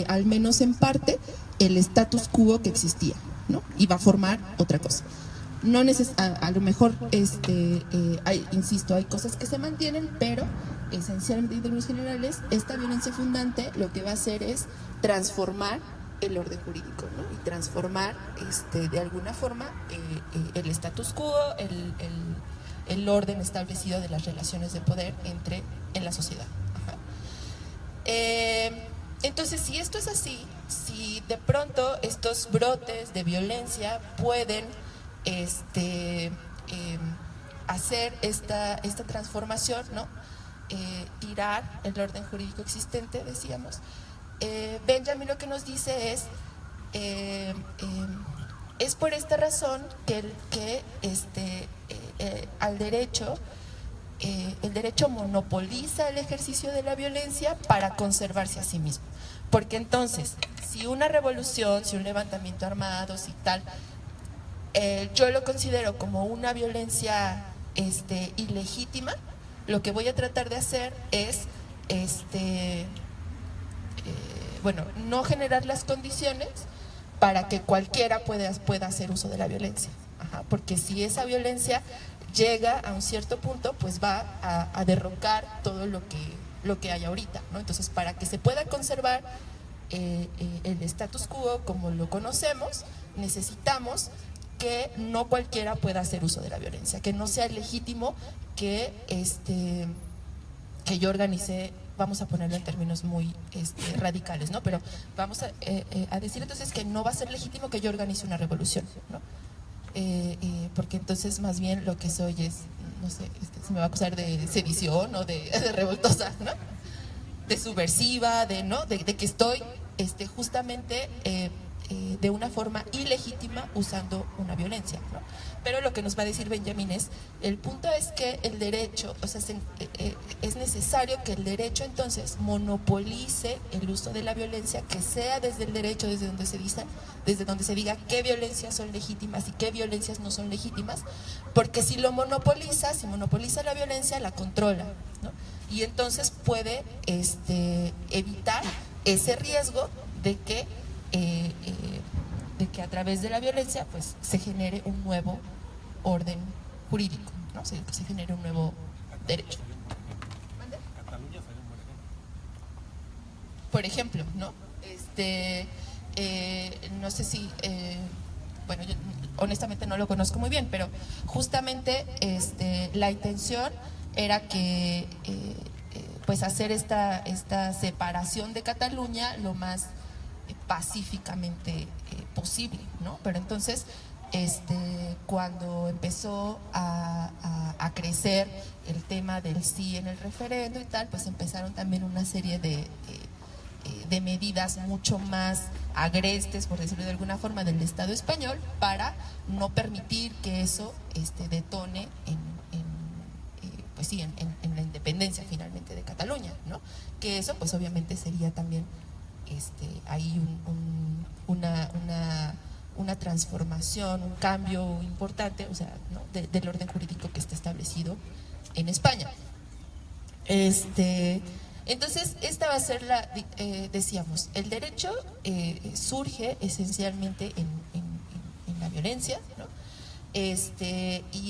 al menos en parte, el status quo que existía, ¿no? Y va a formar otra cosa. No a lo mejor, insisto, hay cosas que se mantienen, pero esencialmente en términos generales, esta violencia fundante lo que va a hacer es transformar el orden jurídico, ¿no? Y transformar, de alguna forma, el status quo, el orden establecido de las relaciones de poder en la sociedad. Ajá. Entonces, si esto es así, si de pronto estos brotes de violencia pueden hacer esta transformación, ¿no? Tirar el orden jurídico existente, decíamos, Benjamin lo que nos dice es por esta razón que el derecho monopoliza el ejercicio de la violencia para conservarse a sí mismo. Porque entonces, si una revolución, si un levantamiento armado, si tal, yo lo considero como una violencia ilegítima, lo que voy a tratar de hacer es no generar las condiciones para que cualquiera pueda hacer uso de la violencia. Ajá, porque si esa violencia llega a un cierto punto, pues va a derrocar todo lo que hay ahorita, ¿no? Entonces, para que se pueda conservar el status quo como lo conocemos, necesitamos que no cualquiera pueda hacer uso de la violencia, que no sea legítimo que yo organice, vamos a ponerlo en términos muy radicales, ¿no? Pero vamos a decir entonces que no va a ser legítimo que yo organice una revolución, ¿no? Porque entonces más bien lo que soy es, no sé, se me va a acusar de sedición o de revoltosa, ¿no? De subversiva, de que estoy justamente de una forma ilegítima usando una violencia, ¿no? Pero lo que nos va a decir Benjamin es, el punto es que el derecho, o sea, es necesario que el derecho entonces monopolice el uso de la violencia, que sea desde el derecho, desde donde se diga qué violencias son legítimas y qué violencias no son legítimas, porque si monopoliza la violencia, la controla, ¿no? Y entonces puede evitar ese riesgo de que a través de la violencia pues se genere un nuevo orden jurídico, ¿no? Que se genere un nuevo derecho. Por ejemplo, ¿no? No sé si, yo honestamente no lo conozco muy bien, pero justamente la intención era que pues hacer esta separación de Cataluña lo más pacíficamente posible, ¿no? Pero entonces cuando empezó a crecer el tema del sí en el referendo y tal, pues empezaron también una serie de medidas mucho más agrestes, por decirlo de alguna forma, del Estado español para no permitir que eso detone en la independencia finalmente de Cataluña, ¿no? Que eso pues obviamente sería también hay una transformación, un cambio importante, o sea, ¿no? del orden jurídico que está establecido en España. Entonces, esta va a ser decíamos, el derecho surge esencialmente en la violencia, ¿no? Y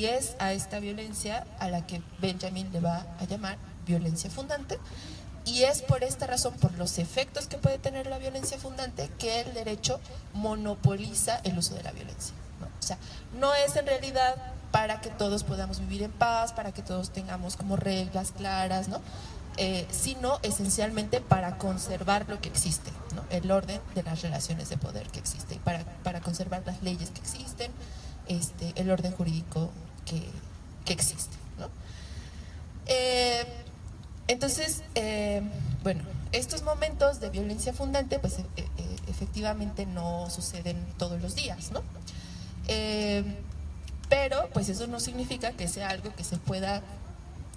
es a esta violencia a la que Benjamin le va a llamar violencia fundante, y es por esta razón, por los efectos que puede tener la violencia fundante, que el derecho monopoliza el uso de la violencia, ¿no? O sea, no es en realidad para que todos podamos vivir en paz, para que todos tengamos como reglas claras, ¿no? Sino esencialmente para conservar lo que existe, ¿no? El orden de las relaciones de poder que existe, para conservar las leyes que existen, el orden jurídico que existe, ¿no? Entonces, bueno, estos momentos de violencia fundante, pues efectivamente no suceden todos los días, ¿no? Pero pues eso no significa que sea algo que se pueda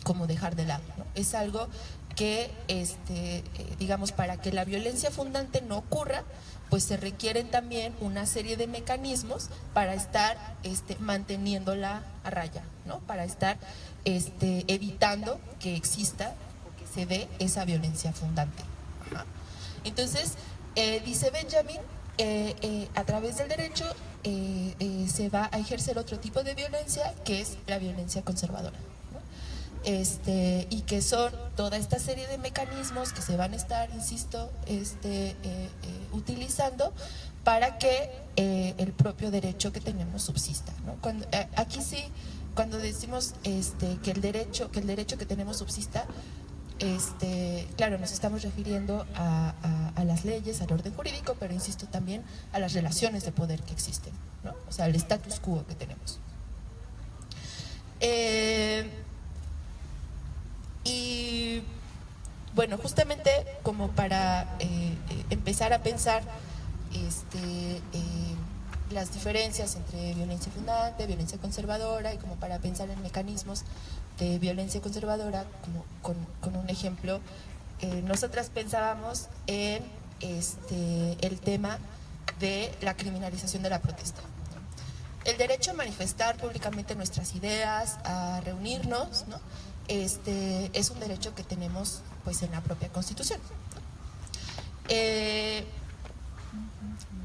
como dejar de lado, ¿no? Es algo que, digamos, para que la violencia fundante no ocurra, pues se requieren también una serie de mecanismos para estar manteniéndola a raya, ¿no? Para estar evitando que exista o que se dé esa violencia fundante. Ajá. Entonces, dice Benjamin, a través del derecho se va a ejercer otro tipo de violencia, que es la violencia conservadora, ¿no? Y que son toda esta serie de mecanismos que se van a estar, insisto, utilizando para que el propio derecho que tenemos subsista, ¿no? Aquí sí, cuando decimos que el derecho que tenemos subsista, claro, nos estamos refiriendo a las leyes, al orden jurídico, pero insisto también a las relaciones de poder que existen, ¿no? O sea, el status quo que tenemos. Y bueno, justamente como para empezar a pensar las diferencias entre violencia fundante, violencia conservadora, y como para pensar en mecanismos de violencia conservadora, como con un ejemplo, nosotras pensábamos en el tema de la criminalización de la protesta. El derecho a manifestar públicamente nuestras ideas, a reunirnos, ¿no? Es un derecho que tenemos pues en la propia Constitución.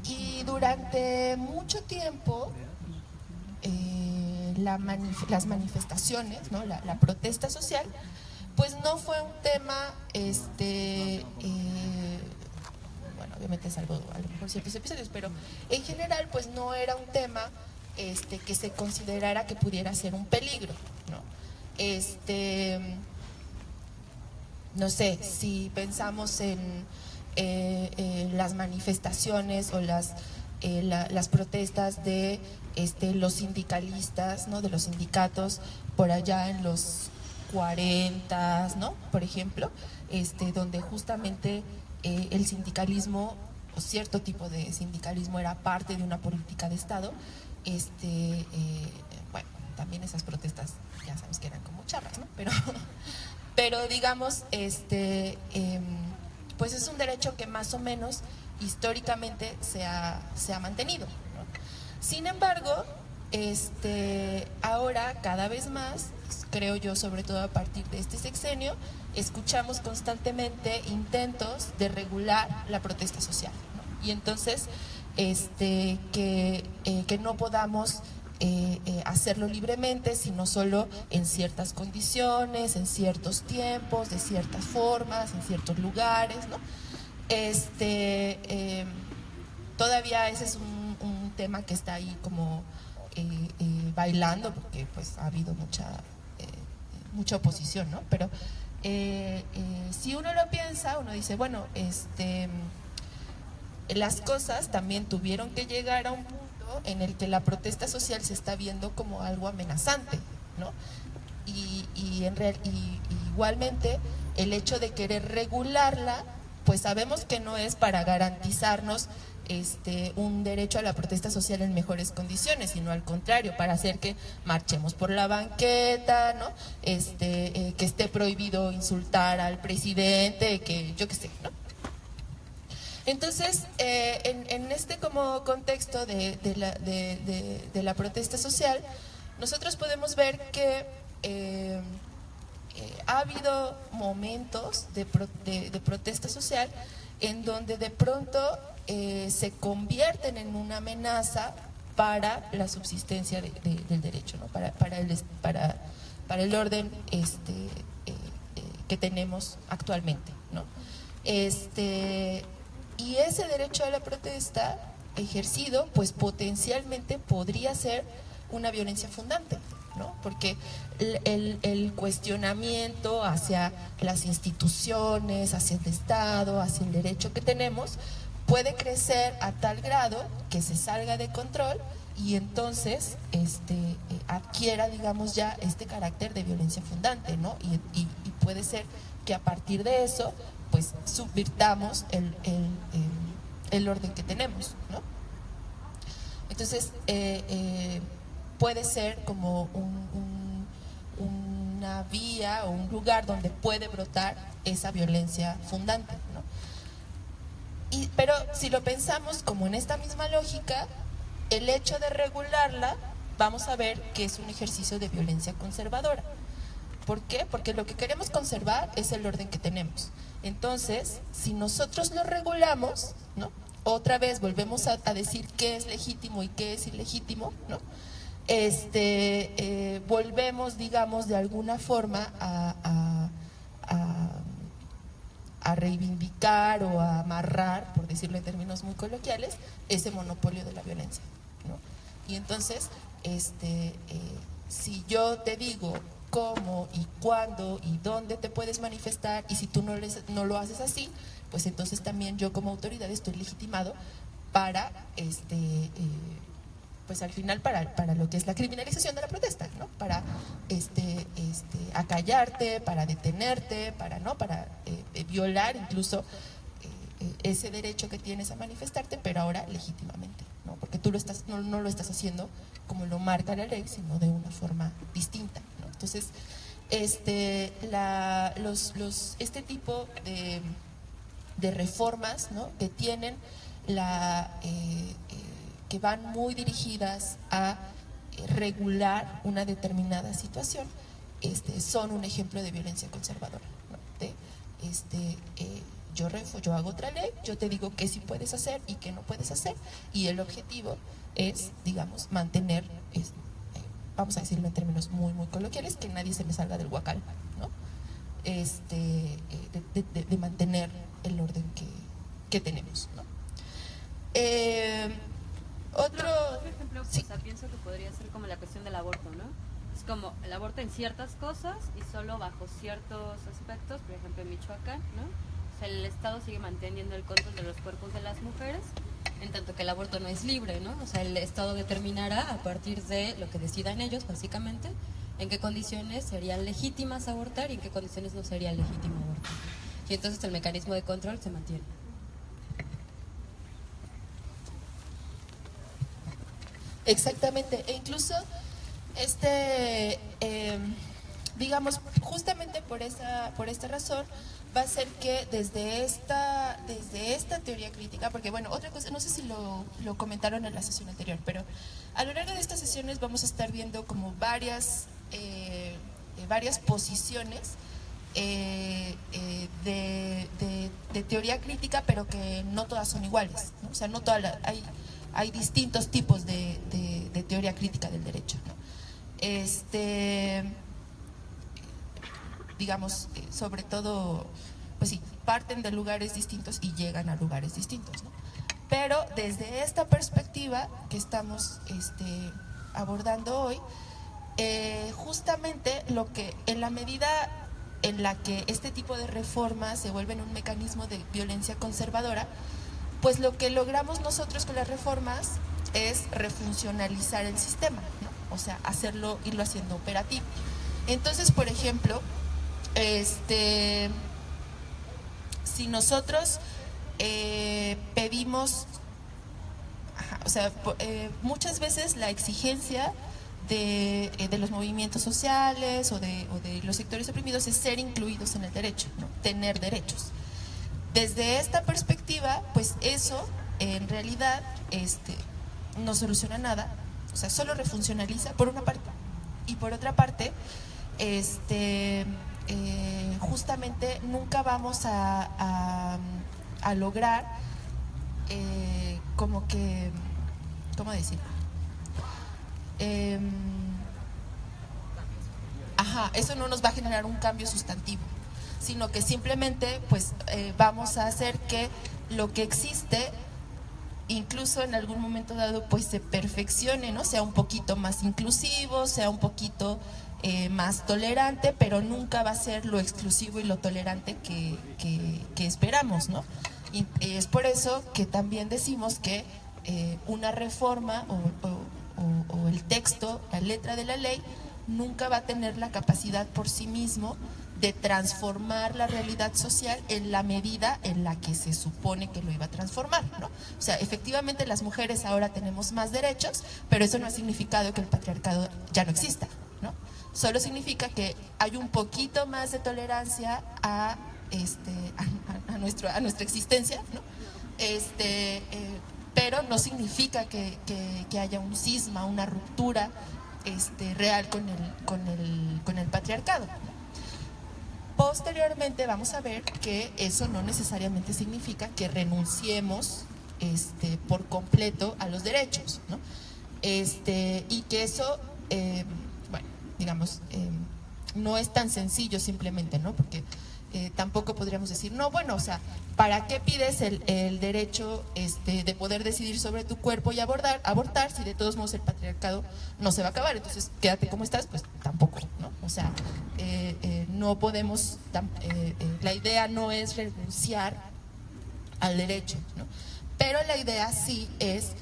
Y durante mucho tiempo las manifestaciones, ¿no? La protesta social, pues no fue un tema, bueno, obviamente salvo a lo mejor ciertos episodios, pero en general pues no era un tema que se considerara que pudiera ser un peligro, ¿no? No sé, si pensamos en las manifestaciones o las protestas de los sindicalistas, ¿no? De los sindicatos por allá en los 40, ¿no? Por ejemplo, donde justamente el sindicalismo o cierto tipo de sindicalismo era parte de una política de Estado. Bueno, también esas protestas ya sabes que eran como charras, ¿no? Pero digamos, pues es un derecho que más o menos históricamente se ha mantenido, ¿no? Sin embargo, ahora cada vez más, creo yo, sobre todo a partir de este sexenio, escuchamos constantemente intentos de regular la protesta social, ¿no? Y entonces que no podamos hacerlo libremente, sino solo en ciertas condiciones, en ciertos tiempos, de ciertas formas, en ciertos lugares, ¿no? Todavía ese es un tema que está ahí como bailando, porque pues ha habido mucha oposición, ¿no? Pero si uno lo piensa, uno dice, bueno, las cosas también tuvieron que llegar a un punto en el que la protesta social se está viendo como algo amenazante, ¿no? Y igualmente el hecho de querer regularla, pues sabemos que no es para garantizarnos un derecho a la protesta social en mejores condiciones, sino al contrario, para hacer que marchemos por la banqueta, ¿no? Que esté prohibido insultar al presidente, que yo qué sé, ¿no? Entonces, en este como contexto de la protesta social, nosotros podemos ver que ha habido momentos de protesta social en donde de pronto se convierten en una amenaza para la subsistencia del derecho, ¿no? Para el orden que que tenemos actualmente, ¿no? Y ese derecho a la protesta ejercido, pues potencialmente podría ser una violencia fundante, ¿no? Porque el cuestionamiento hacia las instituciones, hacia el Estado, hacia el derecho que tenemos, puede crecer a tal grado que se salga de control y entonces adquiera, digamos, ya este carácter de violencia fundante, ¿no? Y puede ser que a partir de eso, pues subvirtamos el orden que tenemos, ¿no? Entonces, puede ser como una vía o un lugar donde puede brotar esa violencia fundante, ¿no? Pero si lo pensamos como en esta misma lógica, el hecho de regularla, vamos a ver que es un ejercicio de violencia conservadora. ¿Por qué? Porque lo que queremos conservar es el orden que tenemos. Entonces, si nosotros lo regulamos, ¿no? Otra vez volvemos a decir qué es legítimo y qué es ilegítimo, ¿no? Volvemos, digamos, de alguna forma a reivindicar o a amarrar, por decirlo en términos muy coloquiales, ese monopolio de la violencia, ¿no? Y entonces, si yo te digo cómo y cuándo y dónde te puedes manifestar, y si tú no lo haces así, pues entonces también yo como autoridad estoy legitimado para, pues al final para lo que es la criminalización de la protesta, ¿no? Para acallarte, para detenerte, para violar incluso ese derecho que tienes a manifestarte, pero ahora legítimamente, ¿no? Porque tú no lo estás haciendo como lo marca la ley, sino de una forma distinta, ¿no? Entonces, este tipo de reformas, ¿no? Que tienen que van muy dirigidas a regular una determinada situación, son un ejemplo de violencia conservadora, ¿no? Yo hago otra ley, yo te digo qué sí puedes hacer y qué no puedes hacer, y el objetivo es, digamos, mantener, vamos a decirlo en términos muy, muy coloquiales, que nadie se me salga del huacal, ¿no? De mantener el orden que tenemos, ¿no? Otro ejemplo, sí. O sea, pienso que podría ser como la cuestión del aborto, ¿no? Es como el aborto en ciertas cosas y solo bajo ciertos aspectos, por ejemplo en Michoacán, ¿no? O sea, el Estado sigue manteniendo el control de los cuerpos de las mujeres, en tanto que el aborto no es libre, ¿no? O sea, el Estado determinará a partir de lo que decidan ellos, básicamente, en qué condiciones serían legítimas abortar y en qué condiciones no sería legítimo abortar. Y entonces el mecanismo de control se mantiene. Exactamente, e incluso digamos, justamente por esta razón va a ser que desde esta teoría crítica, porque bueno, otra cosa, no sé si lo comentaron en la sesión anterior, pero a lo largo de estas sesiones vamos a estar viendo como varias posiciones de teoría crítica, pero que no todas son iguales, ¿no? O sea, no todas hay distintos tipos de teoría crítica del derecho, ¿no? Digamos, sobre todo, pues sí, parten de lugares distintos y llegan a lugares distintos, ¿no? Pero desde esta perspectiva que estamos abordando hoy, justamente lo que, en la medida en la que este tipo de reformas se vuelven un mecanismo de violencia conservadora, pues lo que logramos nosotros con las reformas es refuncionalizar el sistema, ¿no? O sea, irlo haciendo operativo. Entonces, por ejemplo, si nosotros pedimos, muchas veces la exigencia de los movimientos sociales o de los sectores oprimidos es ser incluidos en el derecho, ¿no? Tener derechos. Desde esta perspectiva, pues eso en realidad no soluciona nada, o sea, solo refuncionaliza por una parte, y por otra parte, justamente nunca vamos a lograr como que, ¿cómo decirlo? Eso no nos va a generar un cambio sustantivo, sino que simplemente pues vamos a hacer que lo que existe incluso en algún momento dado pues se perfeccione, ¿no? Sea un poquito más inclusivo, sea un poquito más tolerante, pero nunca va a ser lo exclusivo y lo tolerante que esperamos, ¿no? Y es por eso que también decimos que una reforma o el texto, la letra de la ley, nunca va a tener la capacidad por sí mismo de transformar la realidad social en la medida en la que se supone que lo iba a transformar, ¿no? O sea, efectivamente las mujeres ahora tenemos más derechos, pero eso no ha significado que el patriarcado ya no exista, ¿no? Solo significa que hay un poquito más de tolerancia a nuestra existencia, ¿no? Pero no significa que haya un cisma, una ruptura real con el patriarcado. Posteriormente vamos a ver que eso no necesariamente significa que renunciemos por completo a los derechos, ¿no? Y que eso, bueno, digamos, no es tan sencillo simplemente, ¿no? Porque tampoco podríamos decir, no, bueno, o sea, ¿para qué pides el derecho de poder decidir sobre tu cuerpo y abortar si de todos modos el patriarcado no se va a acabar? Entonces, quédate como estás, pues tampoco, ¿no? O sea, no podemos, la idea no es renunciar al derecho, ¿no? Pero la idea sí es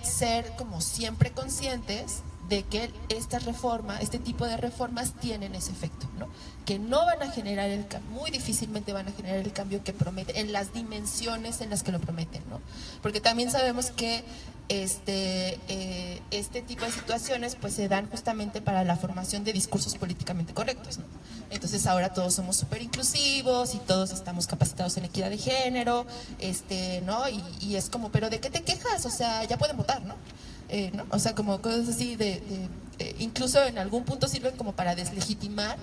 ser como siempre conscientes de que este tipo de reformas tienen ese efecto, ¿no? Que no van a generar el cambio, muy difícilmente van a generar el cambio que prometen, en las dimensiones en las que lo prometen, ¿no? Porque también sabemos que este tipo de situaciones pues se dan justamente para la formación de discursos políticamente correctos, ¿no? Entonces ahora todos somos súper inclusivos y todos estamos capacitados en equidad de género, ¿no? Y es como, ¿pero de qué te quejas? O sea, ya pueden votar, ¿no? ¿No? O sea, como cosas así incluso en algún punto sirven como para deslegitimar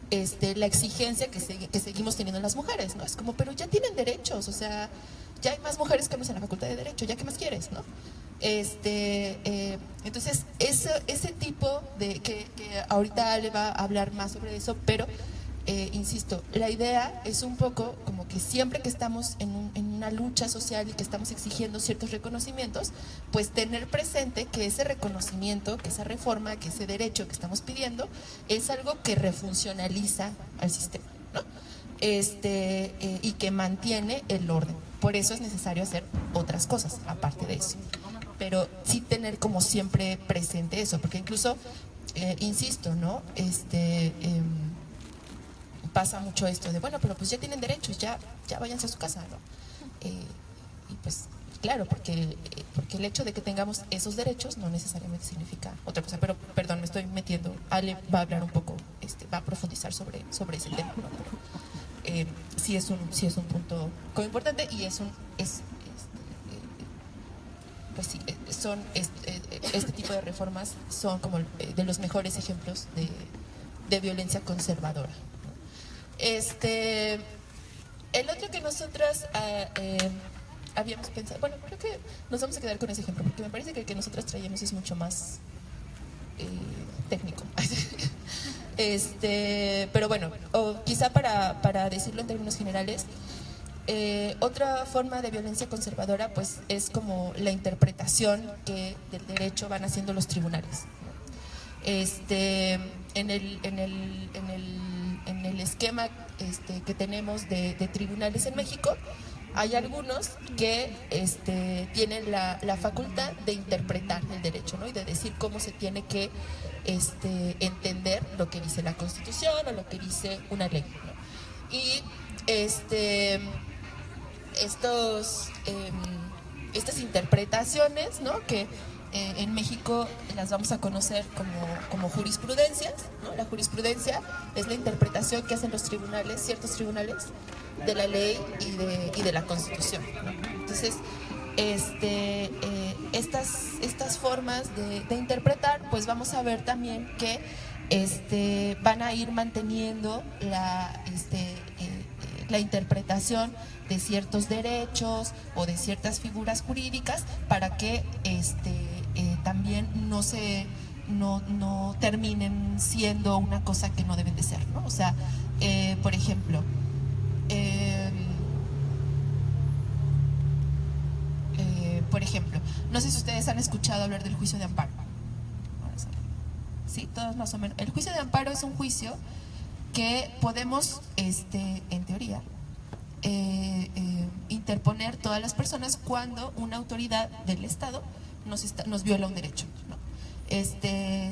la exigencia que seguimos teniendo las mujeres, ¿no? Es como, pero ya tienen derechos, o sea, ya hay más mujeres que hombres en la facultad de Derecho, ¿ya qué más quieres, no? Entonces, ese tipo que ahorita Ale va a hablar más sobre eso, pero insisto, la idea es un poco como que siempre que estamos en una lucha social y que estamos exigiendo ciertos reconocimientos, pues tener presente que ese reconocimiento, que esa reforma, que ese derecho que estamos pidiendo es algo que refuncionaliza al sistema, ¿no? Y que mantiene el orden. Por eso es necesario hacer otras cosas aparte de eso, pero sí tener como siempre presente eso, porque incluso, insisto, ¿no? Pasa mucho esto de, bueno, pero pues ya tienen derechos, ya váyanse a su casa, ¿no? Y pues claro, porque el hecho de que tengamos esos derechos no necesariamente significa otra cosa, pero perdón, me estoy metiendo, Ale va a hablar un poco, va a profundizar sobre ese tema, ¿no? Pero, sí es un punto como importante y pues sí, este tipo de reformas son como de los mejores ejemplos de violencia conservadora. El otro que nosotras habíamos pensado, bueno, creo que nos vamos a quedar con ese ejemplo, porque me parece que el que nosotras traíamos es mucho más técnico. Pero bueno, o quizá para decirlo en términos generales, otra forma de violencia conservadora pues es como la interpretación que del derecho van haciendo los tribunales, ¿no? En el esquema que tenemos de tribunales en México, hay algunos que tienen la facultad de interpretar el derecho, ¿no? Y de decir cómo se tiene que entender lo que dice la Constitución o lo que dice una ley, ¿no? Y estas interpretaciones, ¿no? Que en México las vamos a conocer como jurisprudencias, ¿no? La jurisprudencia es la interpretación que hacen los tribunales, ciertos tribunales, de la ley y de la Constitución, ¿no? Entonces, estas formas de interpretar, pues vamos a ver también que van a ir manteniendo la interpretación de ciertos derechos o de ciertas figuras jurídicas para que también no terminen siendo una cosa que no deben de ser, ¿no? O sea, Por ejemplo, no sé si ustedes han escuchado hablar del juicio de amparo. Sí, todos más o menos. El juicio de amparo es un juicio que podemos, en teoría, interponer todas las personas cuando una autoridad del Estado nos viola un derecho, ¿no?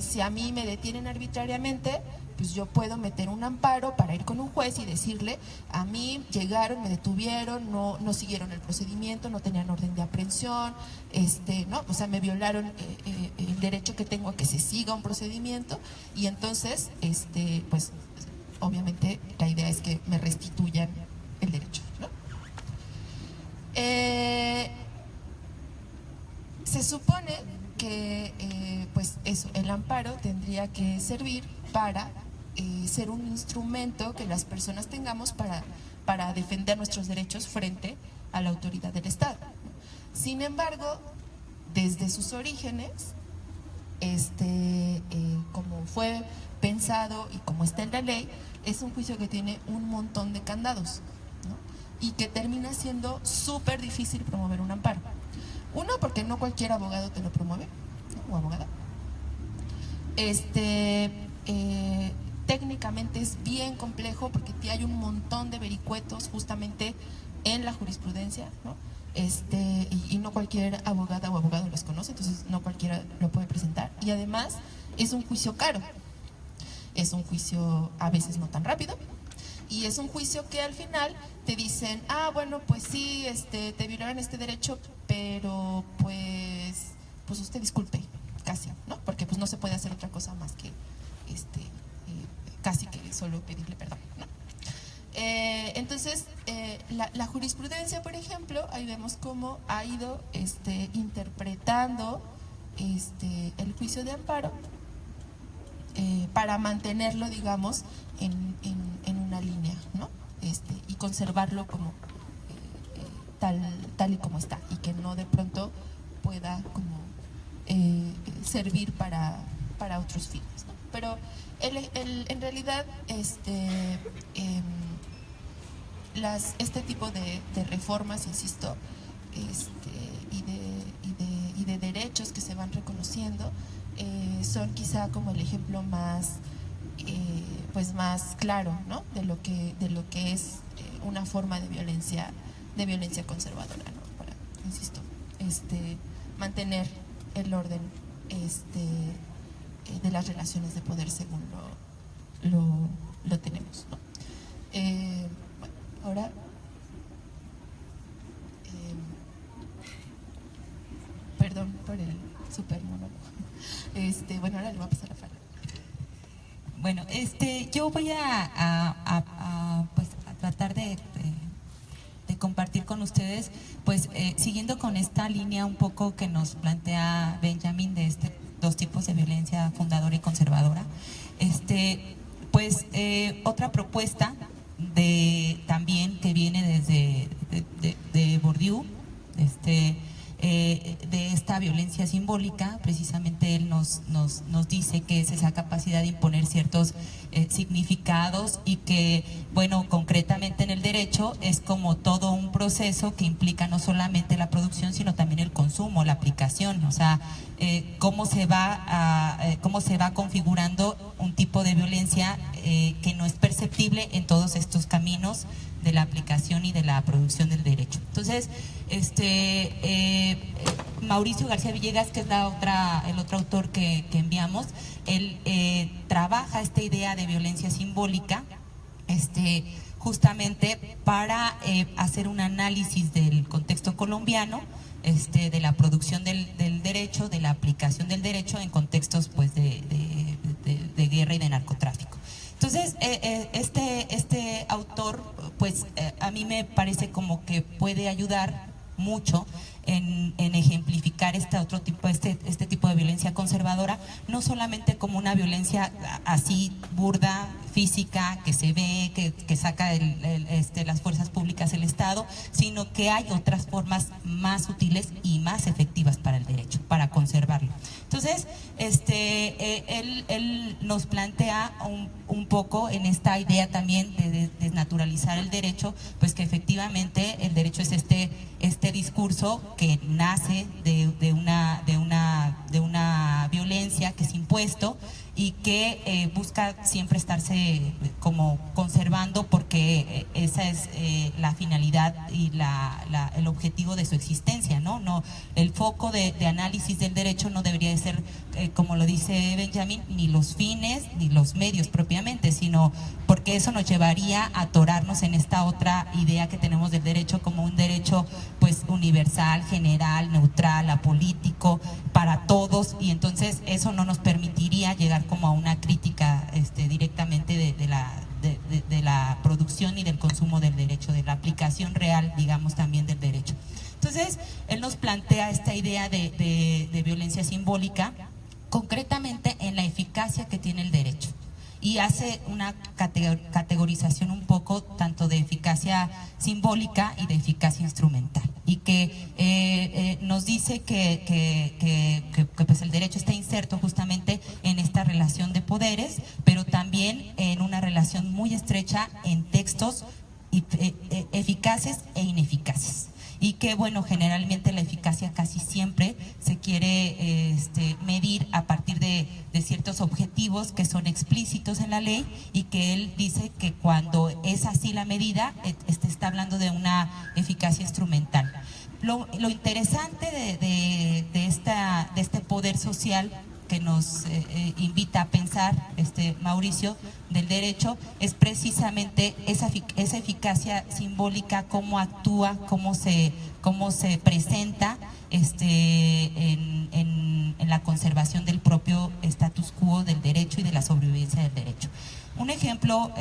Si a mí me detienen arbitrariamente, pues yo puedo meter un amparo para ir con un juez y decirle: a mí llegaron, me detuvieron, no siguieron el procedimiento, no tenían orden de aprehensión, ¿no? O sea, me violaron el derecho que tengo a que se siga un procedimiento, y entonces, pues obviamente la idea es que me restituyan el derecho, ¿no? Se supone que pues eso, el amparo tendría que servir para ser un instrumento que las personas tengamos para defender nuestros derechos frente a la autoridad del Estado. Sin embargo, desde sus orígenes, como fue pensado y como está en la ley, es un juicio que tiene un montón de candados, ¿no? Y que termina siendo súper difícil promover un amparo. Uno, porque no cualquier abogado te lo promueve, ¿no? O abogada. Técnicamente es bien complejo porque hay un montón de vericuetos justamente en la jurisprudencia, ¿no? Y no cualquier abogada o abogado los conoce, entonces no cualquiera lo puede presentar. Y además es un juicio caro, es un juicio a veces no tan rápido, y es un juicio que al final te dicen: ah, bueno, pues sí, te violaron este derecho, pero pues usted disculpe, casi, ¿no? Porque pues no se puede hacer otra cosa más que casi que solo pedirle perdón, ¿no? Entonces, la jurisprudencia, por ejemplo, ahí vemos cómo ha ido interpretando el juicio de amparo para mantenerlo, digamos, en una línea, ¿no? Y conservarlo como tal y como está, y que no de pronto pueda como servir para otros fines, ¿no? Pero en realidad este tipo de reformas, insisto, y de derechos que se van reconociendo son quizá como el ejemplo más pues más claro, ¿no? de lo que es una forma de violencia conservadora, ¿no? Para, insisto, mantener el orden de las relaciones de poder según lo tenemos, ¿no? Bueno, ahora perdón por el super monólogo. Bueno, ahora le voy a pasar la palabra. Bueno, yo voy a tratar de compartir con ustedes, pues siguiendo con esta línea un poco que nos plantea Benjamin de dos tipos de violencia fundadora y conservadora. Otra propuesta también que viene desde de Bourdieu, de esta violencia simbólica. Precisamente él nos dice que es esa capacidad de imponer ciertos significados, y que, bueno, concretamente en el derecho es como todo un proceso que implica no solamente la producción, sino también el consumo, la aplicación, o sea, cómo se va configurando un tipo de violencia que no es perceptible en todos estos caminos de la aplicación y de la producción del derecho. Entonces, Mauricio García Villegas, que es el otro autor que enviamos, él trabaja esta idea de violencia simbólica, justamente para hacer un análisis del contexto colombiano, de la producción del derecho, de la aplicación del derecho en contextos, pues, de guerra y de narcotráfico. Entonces, este autor, pues, a mí me parece como que puede ayudar mucho en ejemplificar este tipo de violencia conservadora conservadora, no solamente como una violencia así burda, física, que se ve, que saca las fuerzas públicas del Estado, sino que hay otras formas más útiles y más efectivas para el derecho, para conservarlo. Entonces, él nos plantea un poco en esta idea también de desnaturalizar el derecho, pues que efectivamente el derecho es este discurso que nace de una violencia que es impuesto y que busca siempre estarse como conservando, porque esa es la finalidad y el objetivo de su existencia, ¿no? El foco de análisis del derecho no debería de ser, como lo dice Benjamín, ni los fines ni los medios propiamente, sino porque eso nos llevaría a atorarnos en esta otra idea que tenemos del derecho como un derecho pues universal, general, neutral, apolítico, para todos, y entonces eso no nos permitiría llegar como a una crítica directamente de la producción y del consumo del derecho, de la aplicación real, digamos, también del derecho. Entonces, él nos plantea esta idea de violencia simbólica, concretamente en la eficacia que tiene el derecho, y hace una categorización un poco tanto de eficacia simbólica y de eficacia instrumental, y que nos dice que pues el derecho está inserto justamente en esta relación de poderes, pero también en una relación muy estrecha en textos eficaces e ineficaces. Y que, bueno, generalmente la eficacia casi siempre se quiere medir a partir de ciertos objetivos que son explícitos en la ley, y que él dice que cuando es así la medida, está hablando de una eficacia instrumental. Lo interesante de este poder social que nos invita a pensar Mauricio del derecho es precisamente esa eficacia simbólica, cómo actúa, cómo se presenta en la conservación del propio status quo del derecho y de la sobrevivencia del derecho. Un ejemplo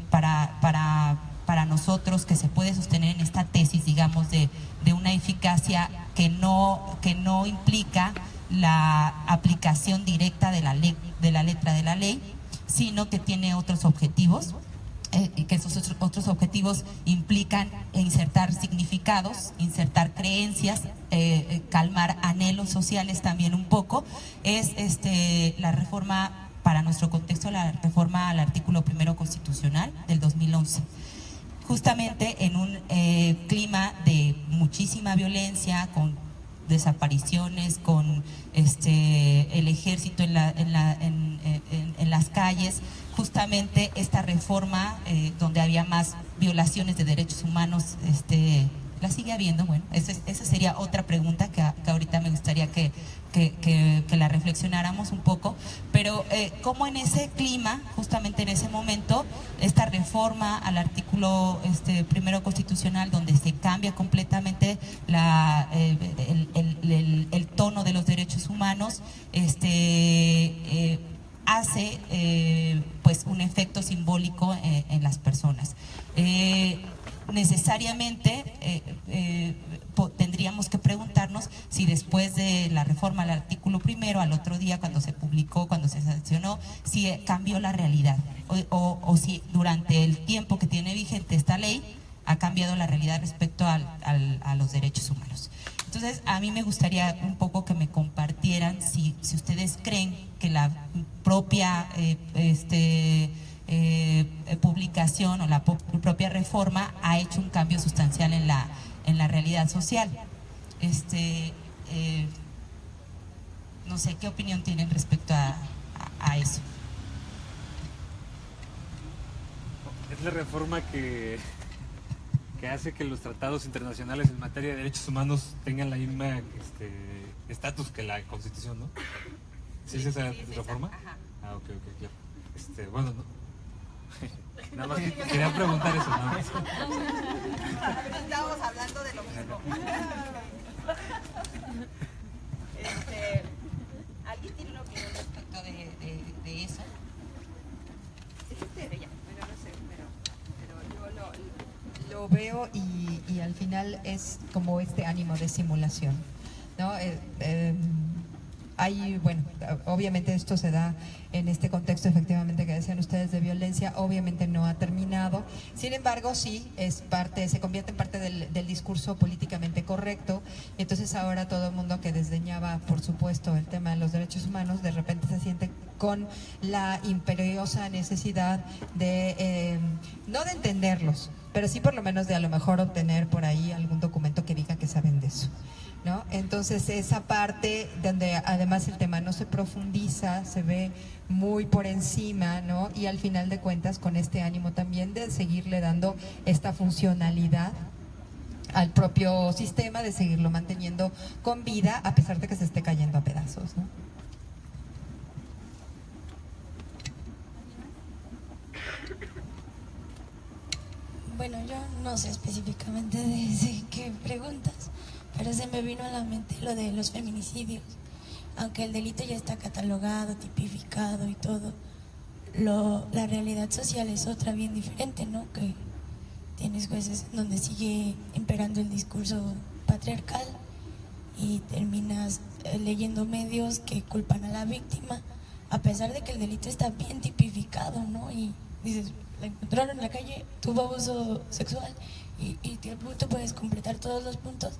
para nosotros que se puede sostener en esta tesis, digamos, de una eficacia que no implica la aplicación directa de la letra de la ley, sino que tiene otros objetivos, y que esos otros objetivos implican insertar significados, insertar creencias, calmar anhelos sociales también un poco. Es la reforma, para nuestro contexto, la reforma al artículo 1 constitucional del 2011. Justamente en un clima de muchísima violencia, con desapariciones, con el ejército en las calles, justamente esta reforma donde había más violaciones de derechos humanos, la sigue habiendo. Bueno, esa sería otra pregunta que ahorita me gustaría que la reflexionáramos un poco, pero cómo en ese clima, justamente en ese momento, esta reforma al artículo 1 constitucional, donde se cambia completamente el tono de los derechos humanos, hace pues un efecto simbólico en las personas. Necesariamente tendríamos que preguntarnos si después de la reforma al artículo 1, al otro día cuando se publicó, cuando se sancionó, si cambió la realidad, o si durante el tiempo que tiene vigente esta ley ha cambiado la realidad respecto a los derechos humanos. Entonces, a mí me gustaría un poco que me compartieran si ustedes creen que la propia publicación o la propia reforma ha hecho un cambio sustancial en la realidad social. No sé, ¿qué opinión tienen respecto a eso? Es la reforma que hace que los tratados internacionales en materia de derechos humanos tengan la misma estatus que la Constitución, ¿no? ¿Sí es esa reforma? Ajá. Ah, ok, claro. Bueno, no. Nada más quería preguntar eso, ¿no? Estábamos hablando de lo mismo. ¿Alguien tiene una opinión respecto de eso? Bueno, no sé, pero yo lo veo y al final es como este ánimo de simulación, ¿no? Hay, bueno, obviamente esto se da en este contexto efectivamente que decían ustedes de violencia, obviamente no ha terminado, sin embargo sí es parte, se convierte en parte del discurso políticamente correcto, y entonces ahora todo el mundo que desdeñaba por supuesto el tema de los derechos humanos, de repente se siente con la imperiosa necesidad de, no de entenderlos, pero sí por lo menos de a lo mejor obtener por ahí algún documento que diga que saben de eso, ¿no? Entonces esa parte donde además el tema no se profundiza, se ve muy por encima, ¿no? Y al final de cuentas con este ánimo también de seguirle dando esta funcionalidad al propio sistema, de seguirlo manteniendo con vida a pesar de que se esté cayendo a pedazos, ¿no? Bueno, yo no sé específicamente de qué preguntas, pero se me vino a la mente lo de los feminicidios. Aunque el delito ya está catalogado, tipificado y todo, la realidad social es otra bien diferente, ¿no? Que tienes jueces donde sigue imperando el discurso patriarcal y terminas leyendo medios que culpan a la víctima, a pesar de que el delito está bien tipificado, ¿no? Y dices, la encontraron en la calle, tuvo abuso sexual y tú puedes completar todos los puntos,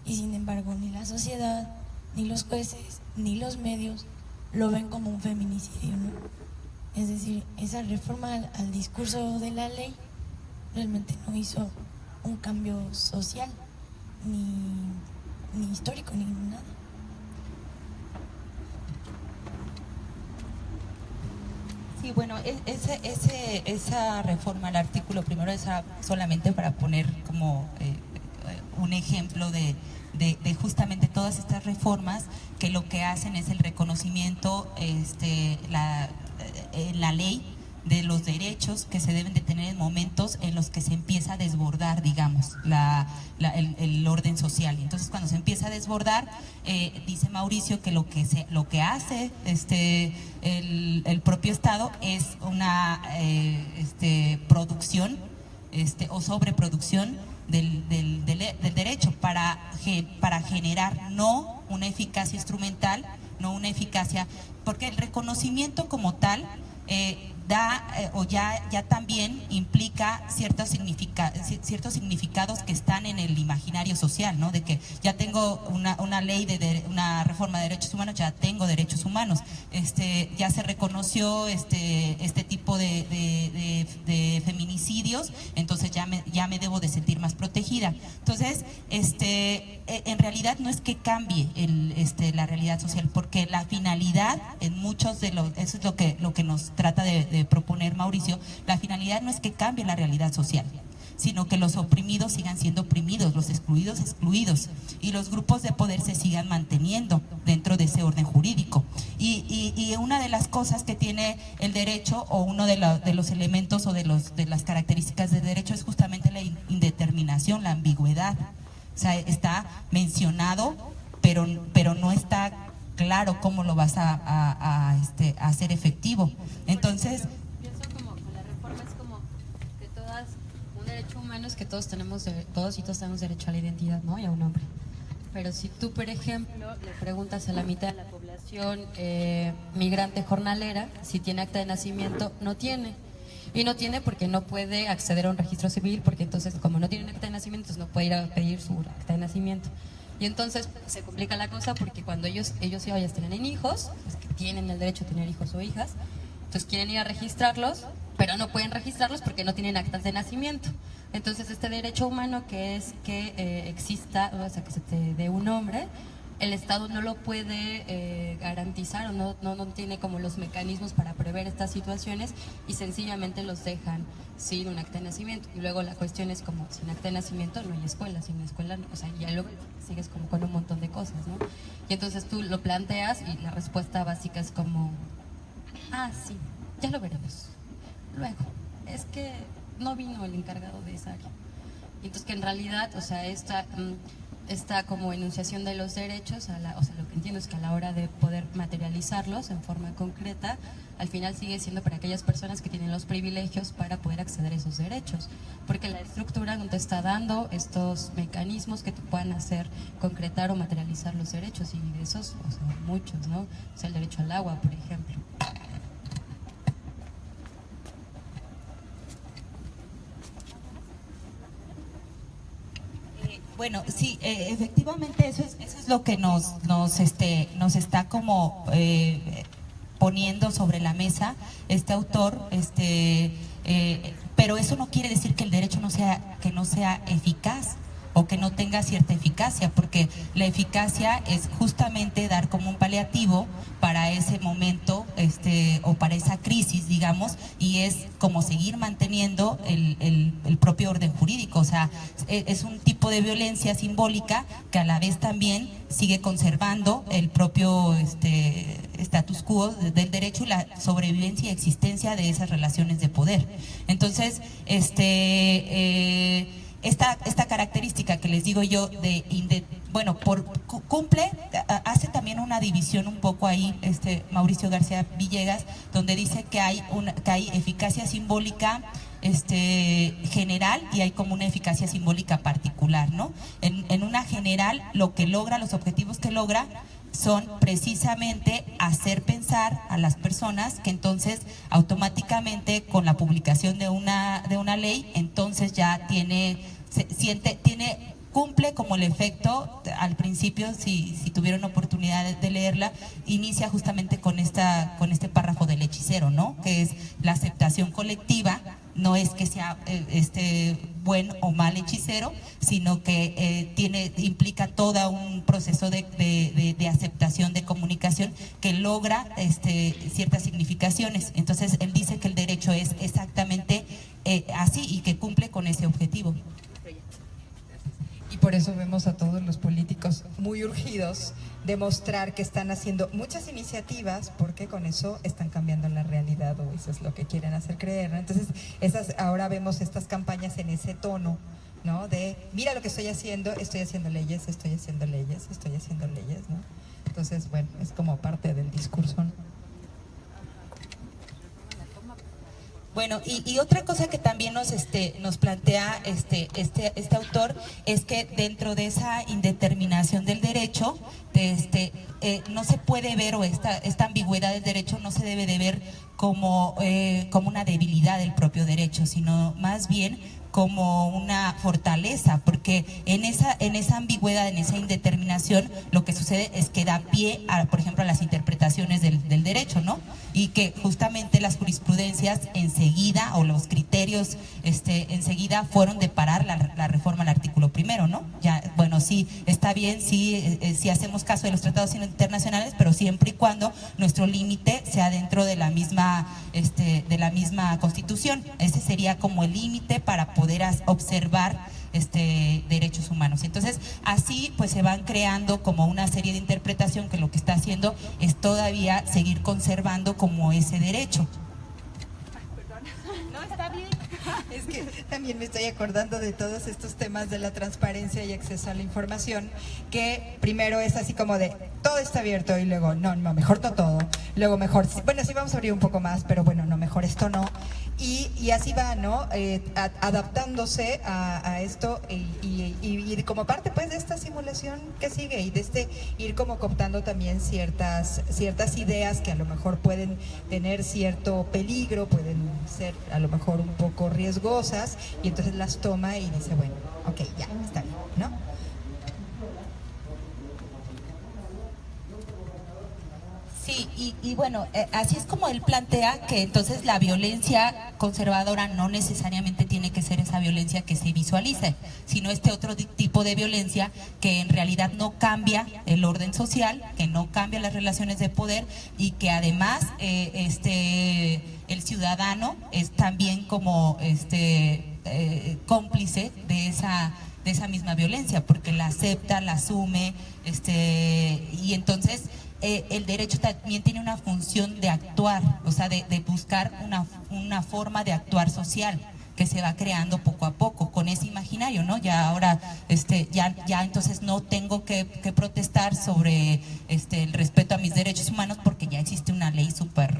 y sin embargo ni la sociedad, ni los jueces, ni los medios lo ven como un feminicidio, ¿no? Es decir, esa reforma al discurso de la ley realmente no hizo un cambio social, ni histórico, ni nada. Sí, bueno, esa reforma al artículo primero es solamente para poner como un ejemplo de justamente todas estas reformas que lo que hacen es el reconocimiento en la ley de los derechos que se deben de tener en momentos en los que se empieza a desbordar, digamos, el orden social. Entonces, cuando se empieza a desbordar, dice Mauricio que lo que hace el propio Estado es una producción o sobreproducción del derecho para generar no una eficacia instrumental, no una eficacia, porque el reconocimiento como tal ya también implica ciertos significados que están en el imaginario social, ¿no? De que ya tengo una ley una reforma de derechos humanos, ya tengo derechos humanos, ya se reconoció este tipo de feminicidios, entonces ya me debo de sentir más protegida. Entonces, en realidad no es que cambie la realidad social, porque la finalidad en muchos de los, eso es lo que nos trata de proponer Mauricio, la finalidad no es que cambie la realidad social, sino que los oprimidos sigan siendo oprimidos, los excluidos excluidos, y los grupos de poder se sigan manteniendo dentro de ese orden jurídico. Y una de las cosas que tiene el derecho, o uno de los elementos o de las características del derecho, es justamente la indeterminación, la ambigüedad. O sea, está mencionado, pero no está claro cómo lo vas a hacer efectivo. Entonces, pienso como con la reforma es como que un derecho humano es que todos y todos tenemos derecho a la identidad, ¿no? Y a un nombre. Pero si tú, por ejemplo, le preguntas a la mitad de la población migrante jornalera si tiene acta de nacimiento, no tiene. Y no tiene porque no puede acceder a un registro civil, porque entonces como no tiene un acta de nacimiento, no puede ir a pedir su acta de nacimiento. Y entonces se complica la cosa porque cuando ellos y ellas tienen hijos, pues que tienen el derecho a tener hijos o hijas, entonces quieren ir a registrarlos, pero no pueden registrarlos porque no tienen actas de nacimiento. Entonces este derecho humano que es que exista, o sea, que se te dé un nombre, el Estado no lo puede garantizar, o no tiene como los mecanismos para prever estas situaciones, y sencillamente los dejan sin un acta de nacimiento. Y luego la cuestión es como, sin acta de nacimiento no hay escuela, sin escuela, o sea, ya luego sigues como con un montón de cosas, ¿no? Y entonces tú lo planteas y la respuesta básica es como, sí, ya lo veremos. Luego, es que no vino el encargado de esa área. Y entonces que en realidad, o sea, esta como enunciación de los derechos, o sea, lo que entiendo es que a la hora de poder materializarlos en forma concreta, al final sigue siendo para aquellas personas que tienen los privilegios para poder acceder a esos derechos, porque la estructura no te está dando estos mecanismos que te puedan hacer concretar o materializar los derechos, y de esos, o sea, muchos, ¿no? O sea, el derecho al agua, por ejemplo. Bueno, sí, efectivamente eso es lo que nos está como poniendo sobre la mesa este autor, pero eso no quiere decir que el derecho no sea eficaz o que no tenga cierta eficacia, porque la eficacia es justamente dar como un paliativo para ese momento o para esa crisis, digamos, y es como seguir manteniendo el propio orden jurídico. O sea, es un tipo de violencia simbólica que a la vez también sigue conservando el propio status quo del derecho y la sobrevivencia y existencia de esas relaciones de poder. Entonces, esta característica que les digo yo hace también una división un poco ahí Mauricio García Villegas, donde dice que hay eficacia simbólica general y hay como una eficacia simbólica particular, ¿no? En una general, lo que logra, los objetivos que logra son precisamente hacer pensar a las personas que entonces automáticamente con la publicación de una ley, entonces ya cumple como el efecto. Al principio, si tuvieron oportunidad de leerla, inicia justamente con este párrafo del hechicero, ¿no? Que es la aceptación colectiva. No es que sea buen o mal hechicero, sino que implica todo un proceso de aceptación, de comunicación, que logra ciertas significaciones. Entonces, él dice que el derecho es exactamente así y que cumple con ese objetivo. Y por eso vemos a todos los políticos muy urgidos de mostrar que están haciendo muchas iniciativas, porque con eso están cambiando la realidad, o eso es lo que quieren hacer creer, ¿no? Entonces, ahora vemos estas campañas en ese tono, ¿no? De, mira lo que estoy haciendo leyes, estoy haciendo leyes, ¿no? Entonces, bueno, es como parte del discurso, ¿no? Bueno, y otra cosa que también nos plantea este autor es que dentro de esa indeterminación del derecho, no se puede ver, o esta ambigüedad del derecho no se debe de ver como una debilidad del propio derecho, sino más bien como una fortaleza, porque en esa ambigüedad, en esa indeterminación, lo que sucede es que da pie por ejemplo, a las interpretaciones del derecho, ¿no? Y que justamente las jurisprudencias enseguida, o los criterios enseguida, fueron de parar la reforma al artículo primero, ¿no? Ya, bueno, sí, está bien, sí hacemos caso de los tratados internacionales, pero siempre y cuando nuestro límite sea dentro de la misma Constitución. Ese sería como el límite para poder observar derechos humanos. Entonces, así pues se van creando como una serie de interpretación que lo que está haciendo es todavía seguir conservando como ese derecho. No, está bien. Es que también me estoy acordando de todos estos temas de la transparencia y acceso a la información, que primero es así como de todo está abierto, y luego no, mejor no todo, luego mejor, bueno, sí vamos a abrir un poco más, pero bueno, no, mejor esto no. Y así va, ¿no? Adaptándose a esto y como parte pues de esta simulación que sigue, y de ir como cooptando también ciertas ideas que a lo mejor pueden tener cierto peligro, pueden ser a lo mejor un poco riesgosas, y entonces las toma y dice, bueno, ok, ya, está bien, ¿no? Sí, y bueno, así es como él plantea que entonces la violencia conservadora no necesariamente tiene que ser esa violencia que se visualiza, sino otro tipo de violencia que en realidad no cambia el orden social, que no cambia las relaciones de poder, y que además el ciudadano es también como cómplice de esa misma violencia, porque la acepta, la asume, y entonces el derecho también tiene una función de actuar, o sea, de buscar una forma de actuar social, que se va creando poco a poco con ese imaginario, ¿no? Ya ahora, ya entonces no tengo que protestar sobre el respeto a mis derechos humanos porque ya existe una ley súper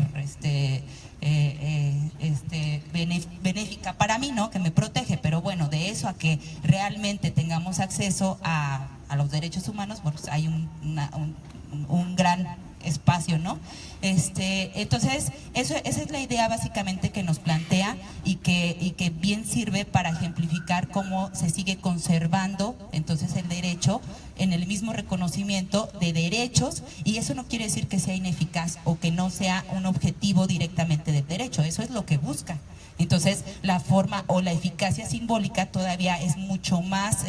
benéfica para mí, ¿no? Que me protege, pero bueno, de eso a que realmente tengamos acceso a los derechos humanos, pues hay un gran espacio, ¿no? Entonces, esa es la idea básicamente que nos plantea y que bien sirve para ejemplificar cómo se sigue conservando entonces el derecho en el mismo reconocimiento de derechos, y eso no quiere decir que sea ineficaz o que no sea un objetivo directamente del derecho, eso es lo que busca. Entonces, la forma o la eficacia simbólica todavía es mucho más,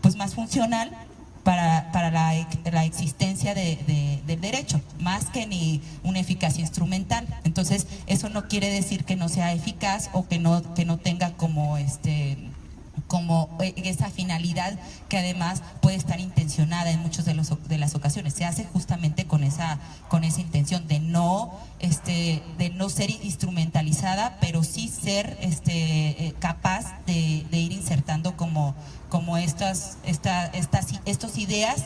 pues más funcional para la existencia del derecho, más que ni una eficacia instrumental. Entonces, eso no quiere decir que no sea eficaz o que no tenga como esa finalidad que además puede estar intencionada en muchas de las ocasiones. Se hace justamente con esa intención de no ser instrumentalizada, pero sí ser capaz de ir insertando como estas ideas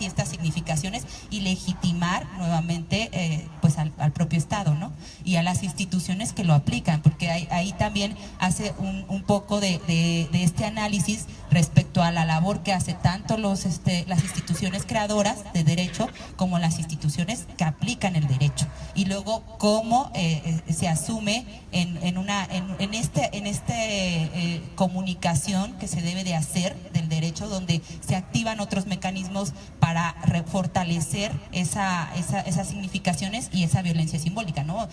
y estas significaciones, y legitimar nuevamente pues al propio Estado, ¿no? Y a las instituciones que lo aplican, porque ahí también hace un poco de este análisis respecto a la labor que hace tanto las instituciones creadoras de derecho como las instituciones que aplican el derecho, y luego cómo se asume en esta comunicación que se debe de hacer del derecho, donde se activan otros mecanismos para fortalecer esas significaciones y esa violencia simbólica, ¿no?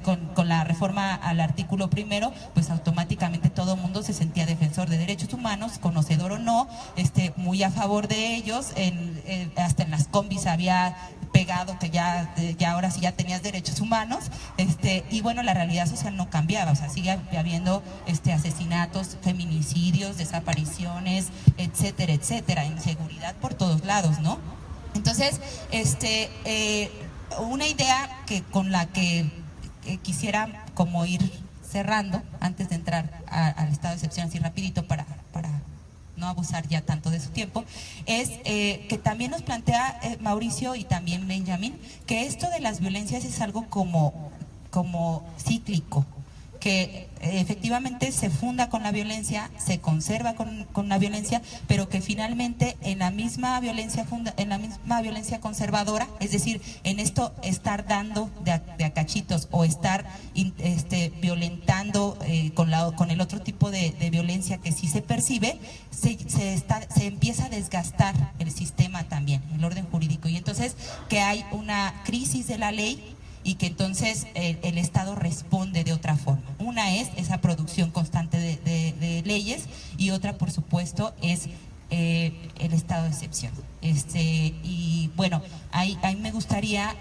Con la reforma al artículo primero, pues automáticamente todo el mundo se sentía defensor de derechos humanos, conocedor o no, muy a favor de ellos. Hasta en las combis había pegado que ya ahora sí ya tenías derechos humanos, y bueno, la realidad social no cambiaba, o sea, sigue habiendo asesinatos, feminicidios, desapariciones, etcétera, etcétera, inseguridad por todos lados, ¿no? Entonces, una idea con la que quisiera como ir cerrando, antes de entrar al estado de excepción así rapidito para no abusar ya tanto de su tiempo, es que también nos plantea Mauricio y también Benjamín, que esto de las violencias es algo como cíclico, que efectivamente se funda con la violencia, se conserva con la violencia, pero que finalmente en la misma violencia conservadora, es decir, en esto estar dando de a cachitos o estar violentando con el otro tipo de violencia que sí se percibe, se empieza a desgastar el sistema también, el orden jurídico, y entonces que hay una crisis de la ley y que entonces el Estado responde de otra forma. Una es esa producción constante de leyes, y otra, por supuesto, es el estado de excepción. Y bueno, ahí me gustaría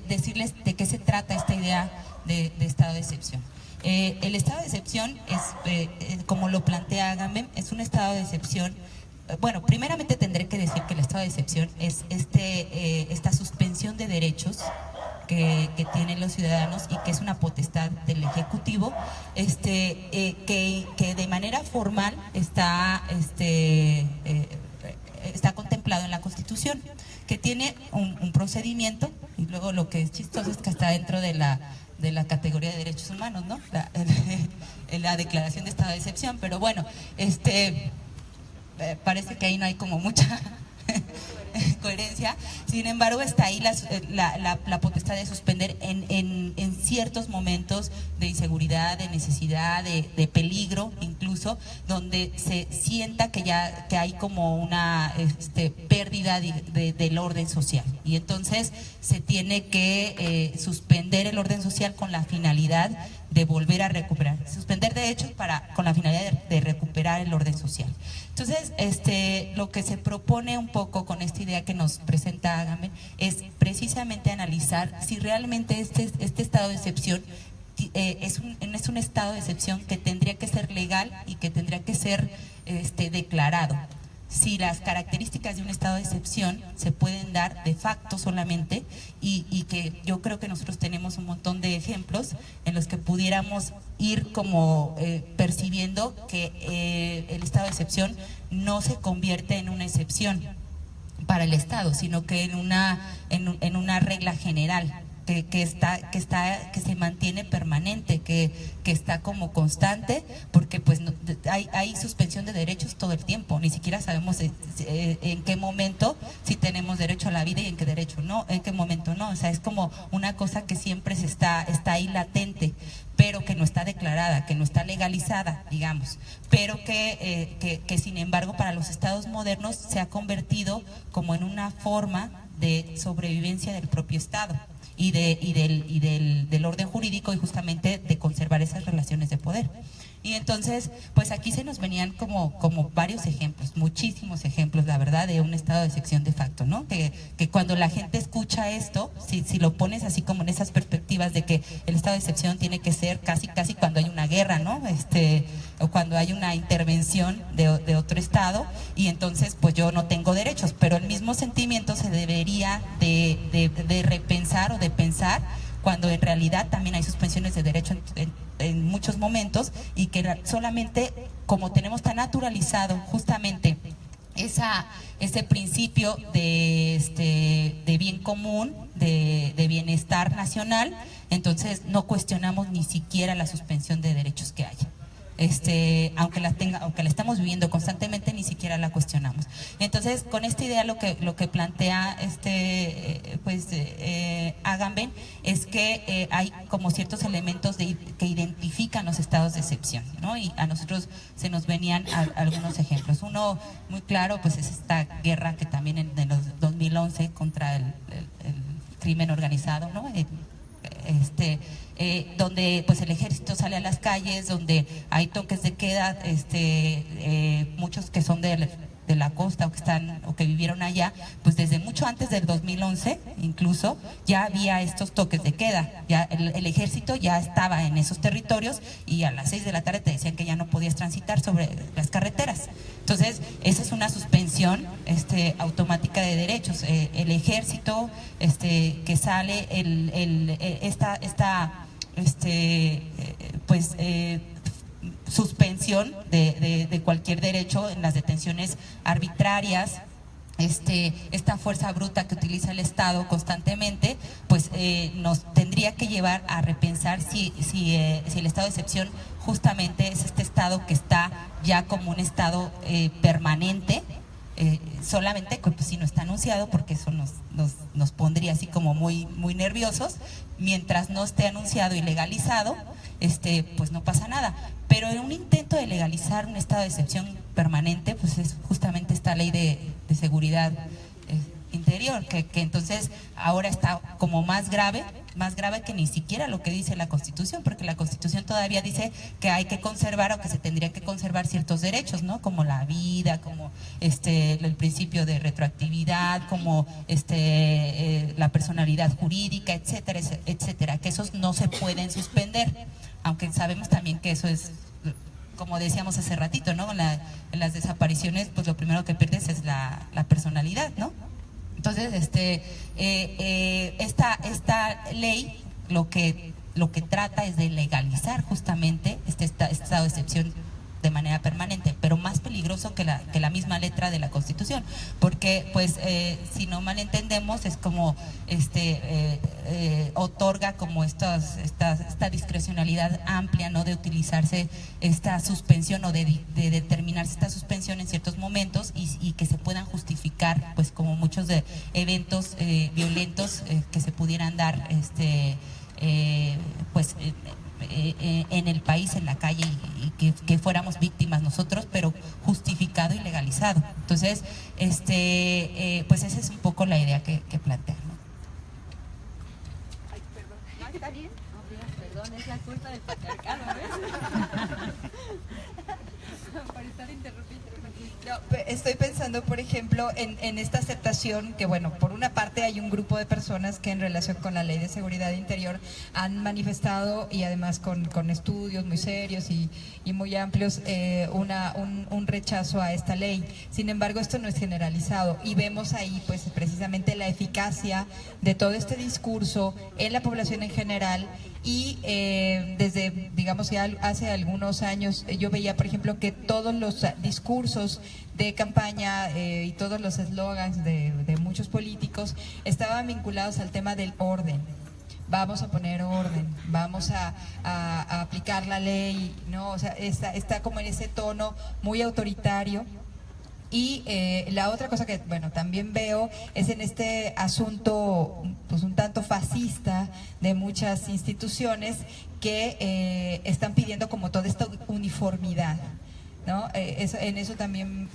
decirles de qué se trata esta idea de estado de excepción. El estado de excepción es, como lo plantea Agamben, es un estado de excepción. Bueno, primeramente tendré que decir que el estado de excepción es esta suspensión de derechos que tienen los ciudadanos, y que es una potestad del Ejecutivo, que de manera formal está contemplado en la Constitución, que tiene un procedimiento, y luego lo que es chistoso es que está dentro de la categoría de derechos humanos, ¿no? La declaración de estado de excepción, pero bueno, parece que ahí no hay como mucha coherencia. Sin embargo, está ahí la potestad de suspender en ciertos momentos de inseguridad, de necesidad, de peligro, incluso donde se sienta que hay como una pérdida del orden social, y entonces se tiene que suspender el orden social con la finalidad de volver a recuperar, suspender de hecho con la finalidad de recuperar el orden social. Entonces, lo que se propone un poco con esta idea que nos presenta Agamben es precisamente analizar si realmente este estado de excepción es un estado de excepción que tendría que ser legal y que tendría que ser declarado. si las características de un estado de excepción se pueden dar de facto solamente, y que yo creo que nosotros tenemos un montón de ejemplos en los que pudiéramos ir como percibiendo que el estado de excepción no se convierte en una excepción para el Estado, sino que en una regla general. Que se mantiene permanente, que está como constante, porque pues hay suspensión de derechos todo el tiempo, ni siquiera sabemos en qué momento si tenemos derecho a la vida y en qué momento no, o sea, es como una cosa que siempre está ahí latente, pero que no está declarada, que no está legalizada, digamos, pero que sin embargo para los estados modernos se ha convertido como en una forma de sobrevivencia del propio Estado y del orden jurídico, y justamente de conservar esas relaciones de poder. Y entonces, pues aquí se nos venían como varios ejemplos, muchísimos ejemplos, la verdad, de un estado de excepción de facto, ¿no? Que cuando la gente escucha esto, si lo pones así como en esas perspectivas de que el estado de excepción tiene que ser casi cuando hay una guerra, ¿no? O cuando hay una intervención de otro estado, y entonces pues yo no tengo derechos, pero el mismo sentimiento se debería de repensar o de pensar cuando en realidad también hay suspensiones de derecho en muchos momentos, y que solamente como tenemos tan naturalizado justamente ese principio de bien común, de bienestar nacional, entonces no cuestionamos ni siquiera la suspensión de derechos que haya. Aunque la estamos viviendo constantemente, ni siquiera la cuestionamos. Entonces, con esta idea lo que plantea Agamben es que hay como ciertos elementos que identifican los estados de excepción, ¿no? Y a nosotros se nos venían algunos ejemplos. Uno muy claro pues es esta guerra que también en los 2011 contra el crimen organizado, ¿no? Donde pues el ejército sale a las calles, donde hay toques de queda, muchos que son de la costa o que vivieron allá, pues desde mucho antes del 2011 incluso ya había estos toques de queda, ya el ejército ya estaba en esos territorios, y a las 6 de la tarde te decían que ya no podías transitar sobre las carreteras. Entonces esa es una suspensión automática de derechos. El ejército que sale, suspensión de cualquier derecho en las detenciones arbitrarias, esta fuerza bruta que utiliza el Estado constantemente, pues nos tendría que llevar a repensar si el estado de excepción justamente es este estado que está ya como un estado permanente, solamente pues, si no está anunciado, porque eso nos pondría así como muy nerviosos. Mientras no esté anunciado y legalizado, pues no pasa nada. Pero en un intento de legalizar un estado de excepción permanente, pues es justamente esta ley de seguridad interior, que entonces ahora está como más grave que ni siquiera lo que dice la Constitución, porque la Constitución todavía dice que hay que conservar, o que se tendrían que conservar ciertos derechos, ¿no? Como la vida, como el principio de retroactividad, como la personalidad jurídica, etcétera, etcétera, que esos no se pueden suspender, aunque sabemos también que eso es, como decíamos hace ratito, ¿no? En las desapariciones, pues lo primero que pierdes es la personalidad, ¿no? Entonces, esta ley lo que trata es de legalizar justamente este estado de excepción de manera permanente, pero más peligroso que la misma letra de la Constitución, porque pues si no malentendemos es como otorga como esta discrecionalidad amplia, ¿no? De utilizarse esta suspensión o de determinarse esta suspensión en ciertos momentos, y que se puedan justificar pues como muchos de eventos violentos que se pudieran dar en el país, en la calle, y que fuéramos víctimas nosotros, pero justificado y legalizado. Entonces, pues esa es un poco la idea que plantea, ¿no? Ay, perdón. ¿No está bien? No, perdón, es la culpa del patriarcado, ¿ves? Por estar interrumpiendo. No, estoy pensando, por ejemplo, en esta aceptación que, bueno, por una parte hay un grupo de personas que en relación con la Ley de Seguridad Interior han manifestado, y además con estudios muy serios y muy amplios, un rechazo a esta ley. Sin embargo, esto no es generalizado y vemos ahí pues precisamente la eficacia de todo este discurso en la población en general. Y desde, digamos, ya hace algunos años yo veía, por ejemplo, que todos los discursos de campaña y todos los eslogans de muchos políticos estaban vinculados al tema del orden. Vamos a poner orden, vamos a aplicar la ley, ¿no? O sea, está como en ese tono muy autoritario. Y la otra cosa que, bueno, también veo es en este asunto pues un tanto fascista de muchas instituciones que están pidiendo como toda esta uniformidad, ¿no? En eso también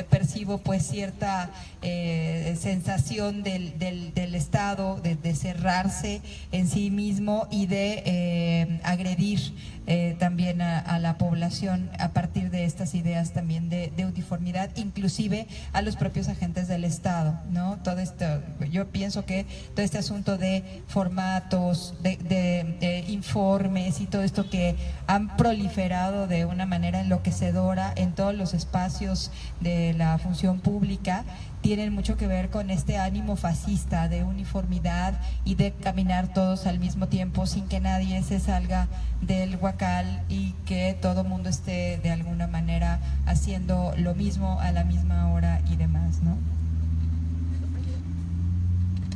percibo pues cierta sensación del Estado de cerrarse en sí mismo y de agredir también a la población a partir de estas ideas también de uniformidad, inclusive a los propios agentes del Estado, ¿no? Todo esto, yo pienso que todo este asunto de formatos, de informes y todo esto que han proliferado de una manera enloquecedora en todos los espacios de la función pública, tienen mucho que ver con este ánimo fascista de uniformidad y de caminar todos al mismo tiempo sin que nadie se salga del huacal y que todo mundo esté de alguna manera haciendo lo mismo a la misma hora y demás, ¿no?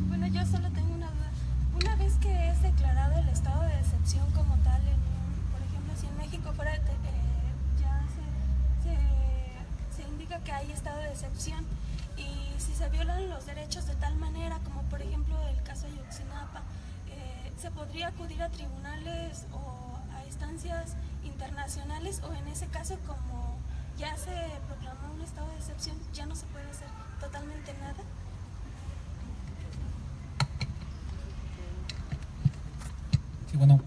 Bueno, yo solo tengo una duda. Una vez que es declarado el estado de excepción como tal, por ejemplo, si en México fuera ya se indica que hay estado de excepción, y si se violan los derechos de tal manera, como por ejemplo el caso de Ayotzinapa, ¿se podría acudir a tribunales o a instancias internacionales, o en ese caso, como ya se proclamó un estado de excepción, ya no se puede hacer totalmente nada? Sí, bueno,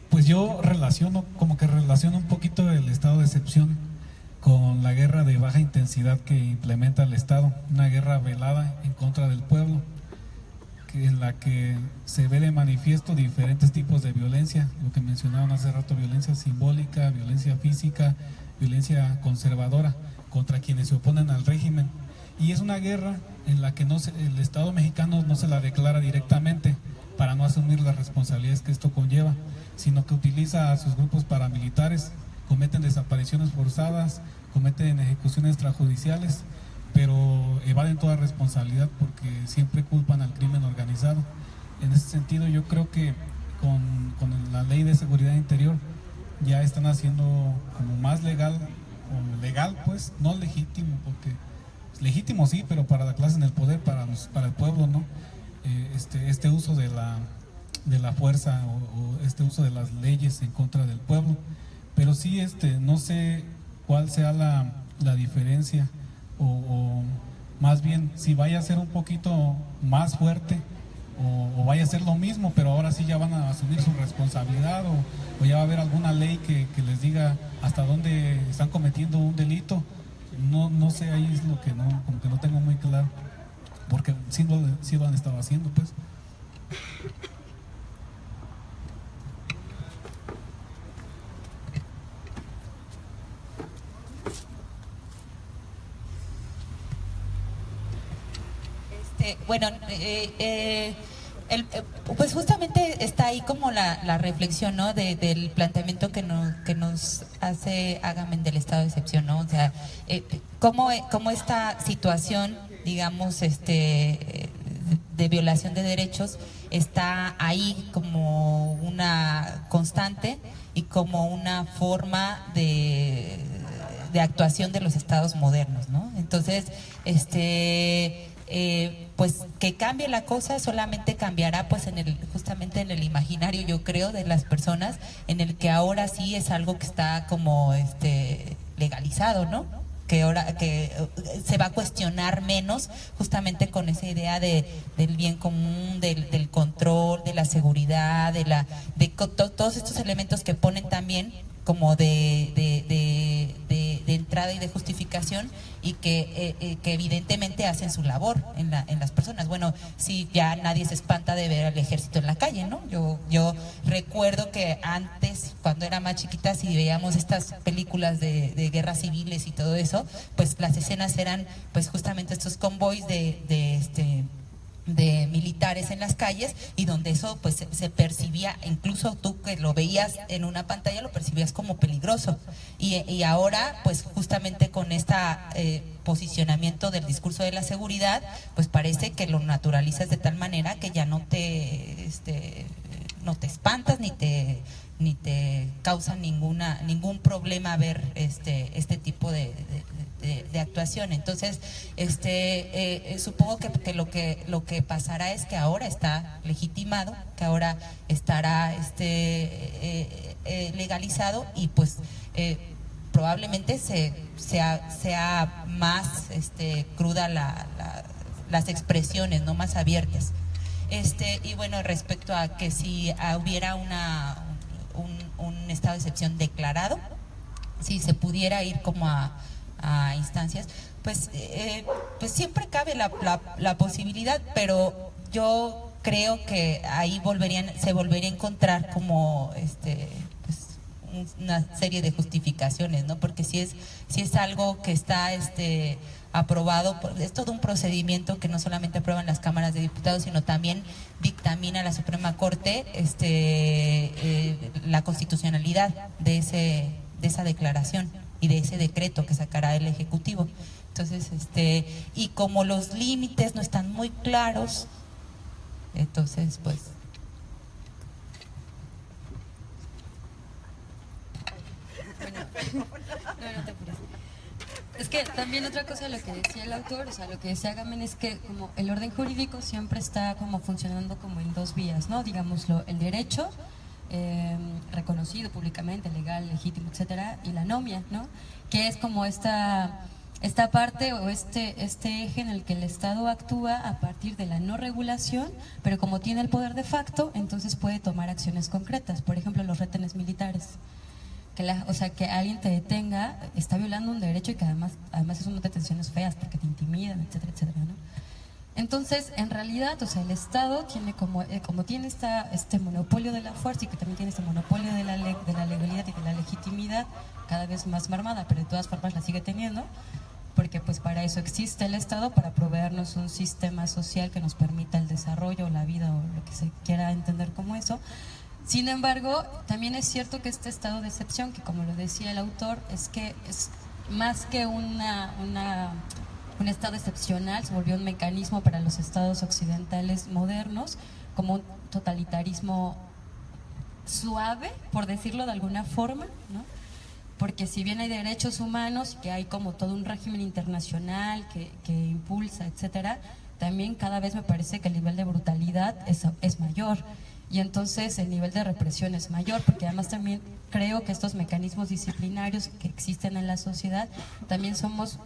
pues yo relaciono un poquito el estado de excepción con la guerra de baja intensidad que implementa el Estado, una guerra velada en contra del pueblo, en la que se ve de manifiesto diferentes tipos de violencia, lo que mencionaban hace rato: violencia simbólica, violencia física, violencia conservadora contra quienes se oponen al régimen. Y es una guerra en la que el Estado mexicano no se la declara directamente para no asumir las responsabilidades que esto conlleva, sino que utiliza a sus grupos paramilitares, cometen desapariciones forzadas, cometen ejecuciones extrajudiciales, pero evaden toda responsabilidad porque siempre culpan al crimen organizado. En ese sentido, yo creo que con la Ley de Seguridad Interior ya están haciendo como más legal, pues, no legítimo, porque legítimo sí, pero para la clase en el poder, para el pueblo, ¿no? Este uso de la fuerza o este uso de las leyes en contra del pueblo. Pero sí, no sé cuál sea la diferencia o más bien si vaya a ser un poquito más fuerte o vaya a ser lo mismo, pero ahora sí ya van a asumir su responsabilidad o ya va a haber alguna ley que les diga hasta dónde están cometiendo un delito. No sé, ahí es lo que como que no tengo muy claro, porque sí lo han estado haciendo, pues. Bueno, pues justamente está ahí como la reflexión, ¿no? Del planteamiento que nos hace Agamben del estado de excepción, ¿no? O sea, cómo esta situación, digamos, de violación de derechos está ahí como una constante y como una forma de actuación de los estados modernos, ¿no? Entonces, pues que cambie la cosa solamente cambiará pues justamente en el imaginario, yo creo, de las personas, en el que ahora sí es algo que está como legalizado, ¿no? Que ahora que se va a cuestionar menos, justamente con esa idea del bien común, del control, de la seguridad, todos estos elementos que ponen también como de entrada y de justificación, y que evidentemente hacen su labor en las personas. Bueno, sí, ya nadie se espanta de ver al ejército en la calle, ¿no? Yo recuerdo que antes, cuando era más chiquita, si veíamos estas películas de guerras civiles y todo eso, pues las escenas eran pues justamente estos convoys de militares en las calles, y donde eso pues se percibía, incluso tú que lo veías en una pantalla lo percibías como peligroso, y ahora pues justamente con esta posicionamiento del discurso de la seguridad, pues parece que lo naturalizas de tal manera que ya no te espantas ni te causa ningún problema ver este tipo de actuación. Entonces supongo que lo que pasará es que ahora está legitimado, que ahora estará legalizado, y pues probablemente sea más cruda las expresiones, no más abiertas. Y bueno, respecto a que si hubiera un estado de excepción declarado, si se pudiera ir como a instancias, pues siempre cabe la posibilidad, pero yo creo que ahí se volvería a encontrar como una serie de justificaciones, ¿no? Porque si es algo que está aprobado, es todo un procedimiento que no solamente aprueban las cámaras de diputados, sino también dictamina la Suprema Corte la constitucionalidad de esa declaración y de ese decreto que sacará el Ejecutivo. Entonces, y como los límites no están muy claros, entonces pues no te apures. Es que también otra cosa, lo que decía el autor, o sea, lo que decía Gamen, es que como el orden jurídico siempre está como funcionando como en dos vías, ¿no? Digámoslo, el derecho reconocido públicamente, legal, legítimo, etcétera, y la anomia, ¿no? Que es como esta parte o este eje en el que el Estado actúa a partir de la no regulación, pero como tiene el poder de facto, entonces puede tomar acciones concretas, por ejemplo, los retenes militares. O sea, que alguien te detenga, está violando un derecho, y que además son unas detenciones feas porque te intimidan, etcétera, etcétera, ¿no? Entonces, en realidad, o sea, el Estado tiene como tiene este monopolio de la fuerza, y que también tiene este monopolio de la legalidad y de la legitimidad, cada vez más mermada, pero de todas formas la sigue teniendo, porque pues para eso existe el Estado, para proveernos un sistema social que nos permita el desarrollo, la vida, o lo que se quiera entender como eso. Sin embargo, también es cierto que este estado de excepción, que como lo decía el autor, es que es más que un estado excepcional, se volvió un mecanismo para los estados occidentales modernos, como un totalitarismo suave, por decirlo de alguna forma, ¿no? Porque si bien hay derechos humanos, que hay como todo un régimen internacional que impulsa, etcétera, también cada vez me parece que el nivel de brutalidad es mayor. Y entonces el nivel de represión es mayor, porque además también creo que estos mecanismos disciplinarios que existen en la sociedad, también somos,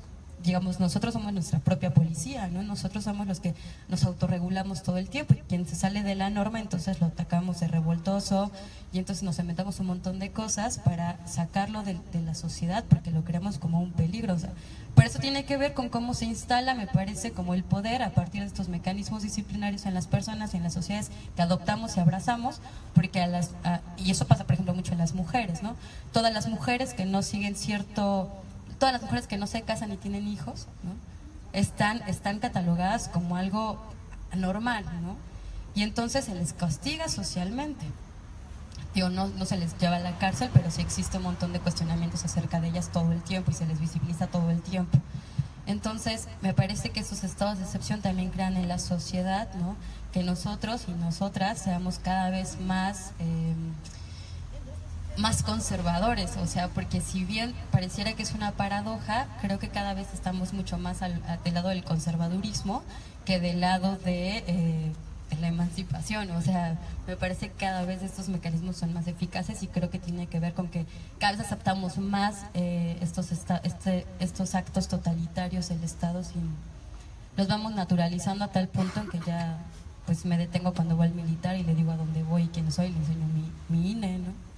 digamos, nosotros somos nuestra propia policía, ¿no? Nosotros somos los que nos autorregulamos todo el tiempo, y quien se sale de la norma, entonces lo atacamos de revoltoso, y entonces nos inventamos un montón de cosas para sacarlo de la sociedad, porque lo creemos como un peligro. O sea, por eso tiene que ver con cómo se instala, me parece, como el poder a partir de estos mecanismos disciplinarios en las personas y en las sociedades que adoptamos y abrazamos, porque y eso pasa, por ejemplo, mucho en las mujeres, ¿no? Todas las mujeres que no siguen todas las mujeres que no se casan ni tienen hijos, ¿no? están catalogadas como algo anormal, ¿no? Y entonces se les castiga socialmente. Digo, no se les lleva a la cárcel, pero sí existe un montón de cuestionamientos acerca de ellas todo el tiempo, y se les visibiliza todo el tiempo. Entonces, me parece que esos estados de excepción también crean en la sociedad, ¿no? Que nosotros y nosotras seamos cada vez más conservadores, o sea, porque si bien pareciera que es una paradoja, creo que cada vez estamos mucho más del lado del conservadurismo que del lado de la emancipación. O sea, me parece que cada vez estos mecanismos son más eficaces, y creo que tiene que ver con que cada vez aceptamos más estos actos totalitarios del Estado, y los vamos naturalizando a tal punto en que ya pues me detengo cuando voy al militar y le digo a dónde voy y quién soy, le enseño mi INE, ¿no?